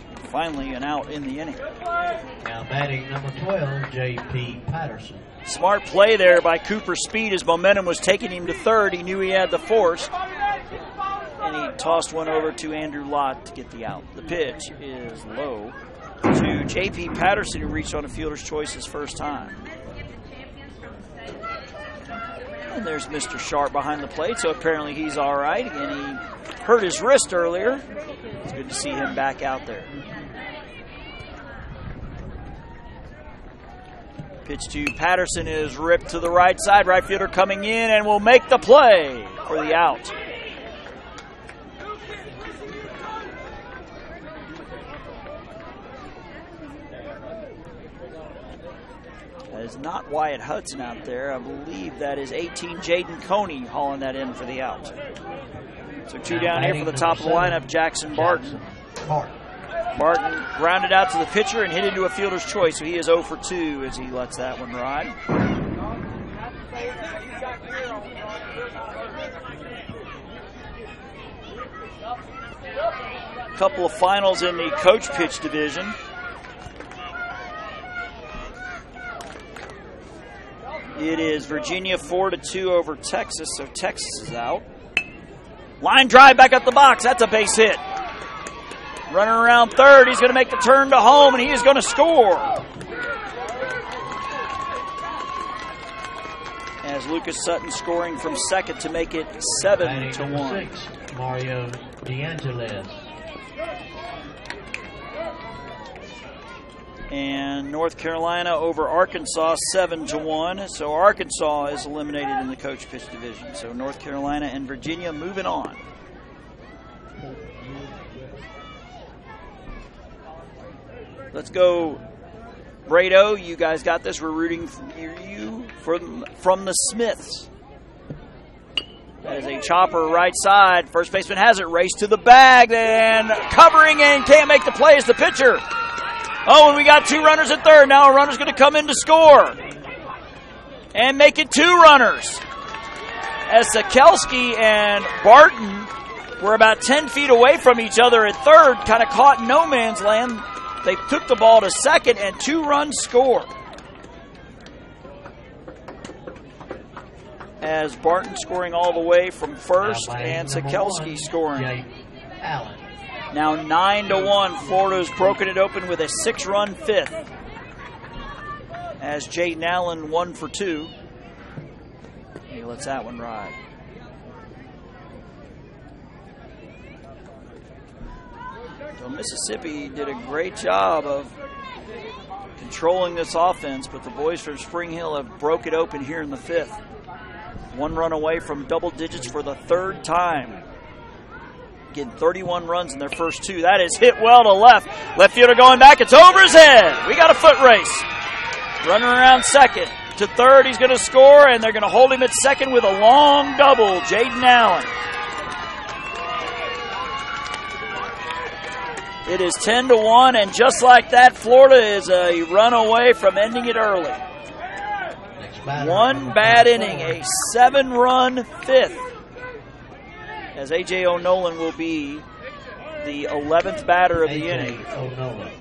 And finally, an out in the inning. Now batting number 12, J.P. Patterson. Smart play there by Cooper Speed. His momentum was taking him to third. He knew he had the force. And he tossed one over to Andrew Lott to get the out. The pitch is low to J.P. Patterson, who reached on a fielder's choice his first time. And there's Mr. Sharp behind the plate, so apparently he's all right. Again, he hurt his wrist earlier. It's good to see him back out there. Pitch to Patterson is ripped to the right side. Right fielder coming in and will make the play for the out. That is not Wyatt Hudson out there. I believe that is 18 Jaden Coney hauling that in for the out. So 2 down here for the top of the lineup, Jackson Barton. Barton grounded out to the pitcher and hit into a fielder's choice, so he is 0 for 2 as he lets that one ride. A couple of finals in the coach pitch division. It is Virginia 4-2 over Texas, so Texas is out. Line drive back up the box. That's a base hit. Running around third. He's going to make the turn to home, and he is going to score. As Lucas Sutton scoring from second to make it 7-1. 6, Mario DeAngelis. And North Carolina over Arkansas 7-1. So Arkansas is eliminated in the coach pitch division. So North Carolina and Virginia moving on. Let's go, Brado. You guys got this. We're rooting for you from the Smiths. That is a chopper right side. First baseman has it. Race to the bag. Then covering and can't make the play is the pitcher. Oh, and we got 2 runners at third. Now a runner's going to come in to score. And make it 2 runners. As Sikelski and Barton were about 10 feet away from each other at third, kind of caught in no man's land. They took the ball to second, and 2 runs score. As Barton scoring all the way from first, and Sikelski scoring. Allen. Now 9-1. Florida's broken it open with a 6-run 5th. As Jaden Allen 1 for 2. He lets that one ride. So Mississippi did a great job of controlling this offense, but the boys from Spring Hill have broke it open here in the 5th. 1 run away from double digits for the 3rd time. Getting 31 runs in their first 2. That is hit well to left. Left fielder going back. It's over his head. We got a foot race. Running around second to third. He's going to score, and they're going to hold him at second with a long double. Jaden Allen. It is 10-1, and just like that, Florida is a run away from ending it early. One bad inning, a 7-run fifth, as A.J. O'Nolan will be the 11th batter of the inning. O'Nolan.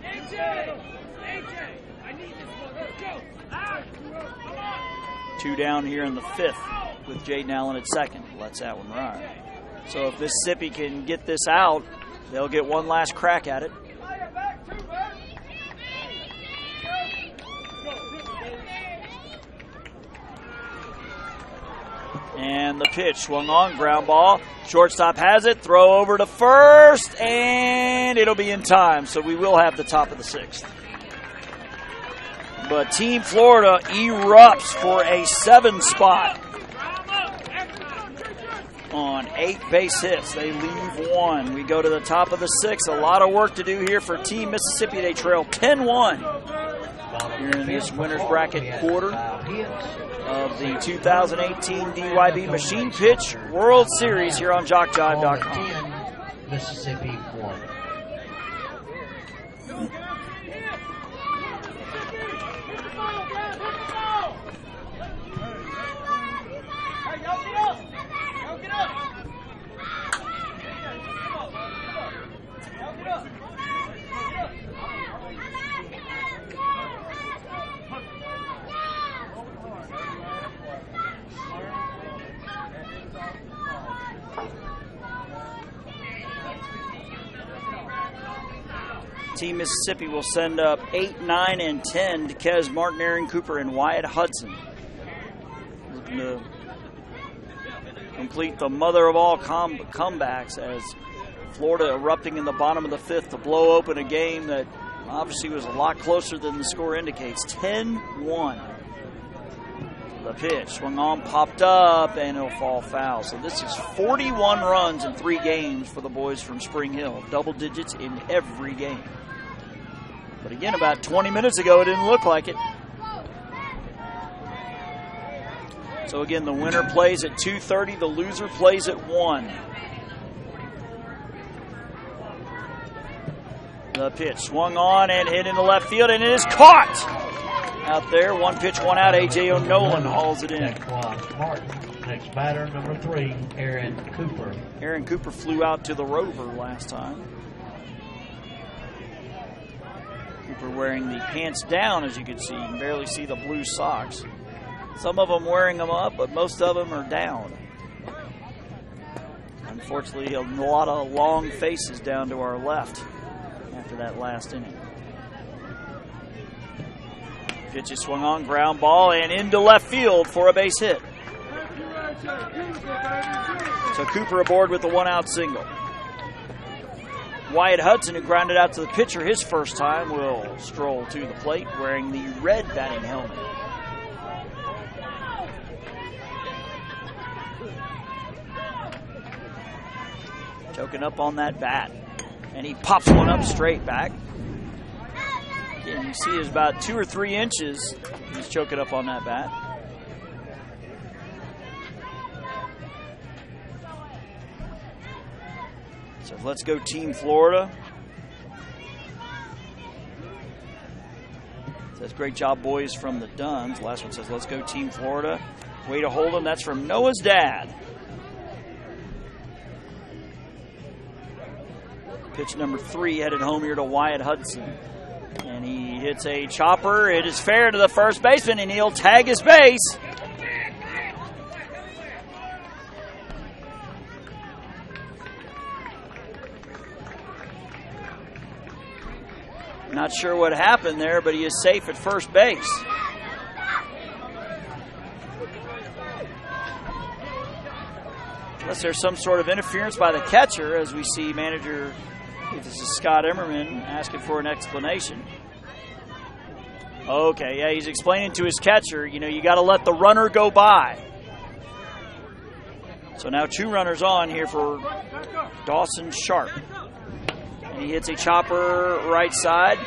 2 down here in the 5th with Jaden Allen at second. Lets that one ride. So if Mississippi can get this out, they'll get one last crack at it. And the pitch swung on, ground ball. Shortstop has it, throw over to first, and it'll be in time. So we will have the top of the 6th. But Team Florida erupts for a 7 spot on 8 base hits. They leave 1. We go to the top of the 6th. A lot of work to do here for Team Mississippi. They trail 10-1 here in this winner's bracket quarter of the 2018 DYB Machine Pitch World Series here on JockJive.com. Mississippi 1. Team Mississippi will send up 8, 9, and 10 to Kez Martin, Aaron Cooper, and Wyatt Hudson. Looking to complete the mother of all comebacks as Florida erupting in the bottom of the 5th to blow open a game that obviously was a lot closer than the score indicates. 10-1. The pitch swung on, popped up, and it'll fall foul. So this is 41 runs in 3 games for the boys from Spring Hill. Double digits in every game. But again, about 20 minutes ago, it didn't look like it. So again, the winner plays at 2:30. The loser plays at 1. The pitch swung on and hit into left field, and it is caught out there. 1 pitch, 1 out. A.J. O'Nolan hauls it in. Martin. Next batter, number 3, Aaron Cooper. Aaron Cooper flew out to the Rover last time. Cooper wearing the pants down, as you can see. You can barely see the blue socks. Some of them wearing them up, but most of them are down. Unfortunately, a lot of long faces down to our left after that last inning. Pitch is swung on, ground ball, and into left field for a base hit. So Cooper aboard with the 1-out single. Wyatt Hudson, who grounded out to the pitcher his first time, will stroll to the plate wearing the red batting helmet. Choking up on that bat. And he pops one up straight back. Again, you see it's about 2 or 3 inches. He's choking up on that bat. So let's go Team Florida. Says great job, boys, from the Duns. Last one says let's go Team Florida. Way to hold them. That's from Noah's dad. Pitch number 3 headed home here to Wyatt Hudson. And he hits a chopper. It is fair to the first baseman, and he'll tag his base. Not sure what happened there, but he is safe at first base. Unless there's some sort of interference by the catcher, as we see manager, if this is Scott Emmerman, asking for an explanation. Okay, yeah, he's explaining to his catcher, you got to let the runner go by. So now 2 runners on here for Dawson Sharp. And he hits a chopper right side.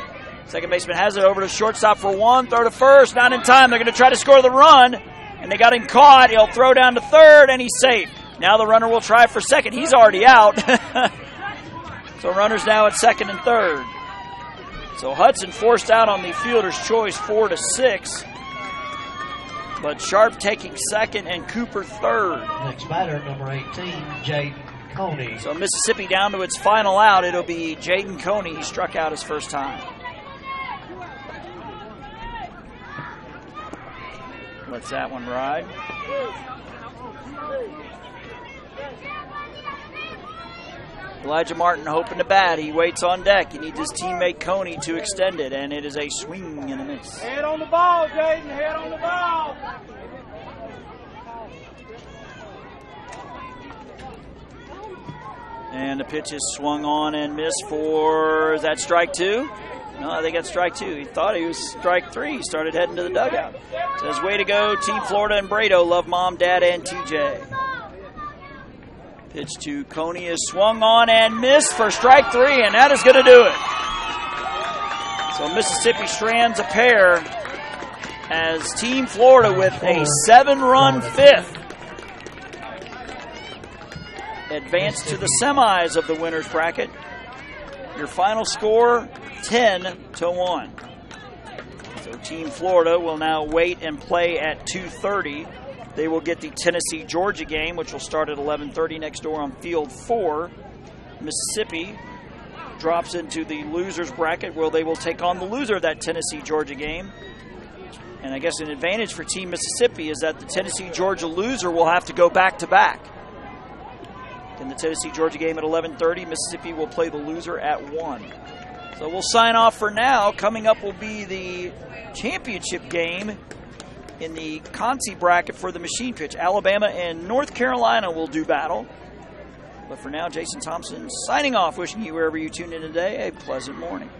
Second baseman has it over to shortstop for 1, throw to first, not in time. They're going to try to score the run, and they got him caught. He'll throw down to third, and he's safe. Now the runner will try for second. He's already out. So runners now at second and third. So Hudson forced out on the fielder's choice, 4-6. but Sharp taking second and Cooper third. Next batter, number 18, Jaden Coney. So Mississippi down to its final out. It'll be Jaden Coney. He struck out his first time. Lets that one ride. Elijah Martin hoping to bat. He waits on deck. He needs his teammate Coney to extend it, and it is a swing and a miss. Head on the ball, Jaden. Head on the ball. And the pitch is swung on and missed for, is that strike two? No, I think that's strike two. He thought he was strike three. He started heading to the dugout. Says, way to go, Team Florida and Brado. Love Mom, Dad, and TJ. Pitch to Coney is swung on and missed for strike three, and that is going to do it. So Mississippi strands a pair as Team Florida with a 7-run fifth advance to the semis of the winner's bracket. Your final score, 10-1. So Team Florida will now wait and play at 2:30. They will get the Tennessee-Georgia game, which will start at 11:30 next door on Field 4. Mississippi drops into the loser's bracket, where they will take on the loser of that Tennessee-Georgia game. And I guess an advantage for Team Mississippi is that the Tennessee-Georgia loser will have to go back-to-back. In the Tennessee-Georgia game at 11:30, Mississippi will play the loser at 1. So we'll sign off for now. Coming up will be the championship game in the Conti bracket for the machine pitch. Alabama and North Carolina will do battle. But for now, Jason Thompson signing off, wishing you, wherever you tune in today, a pleasant morning.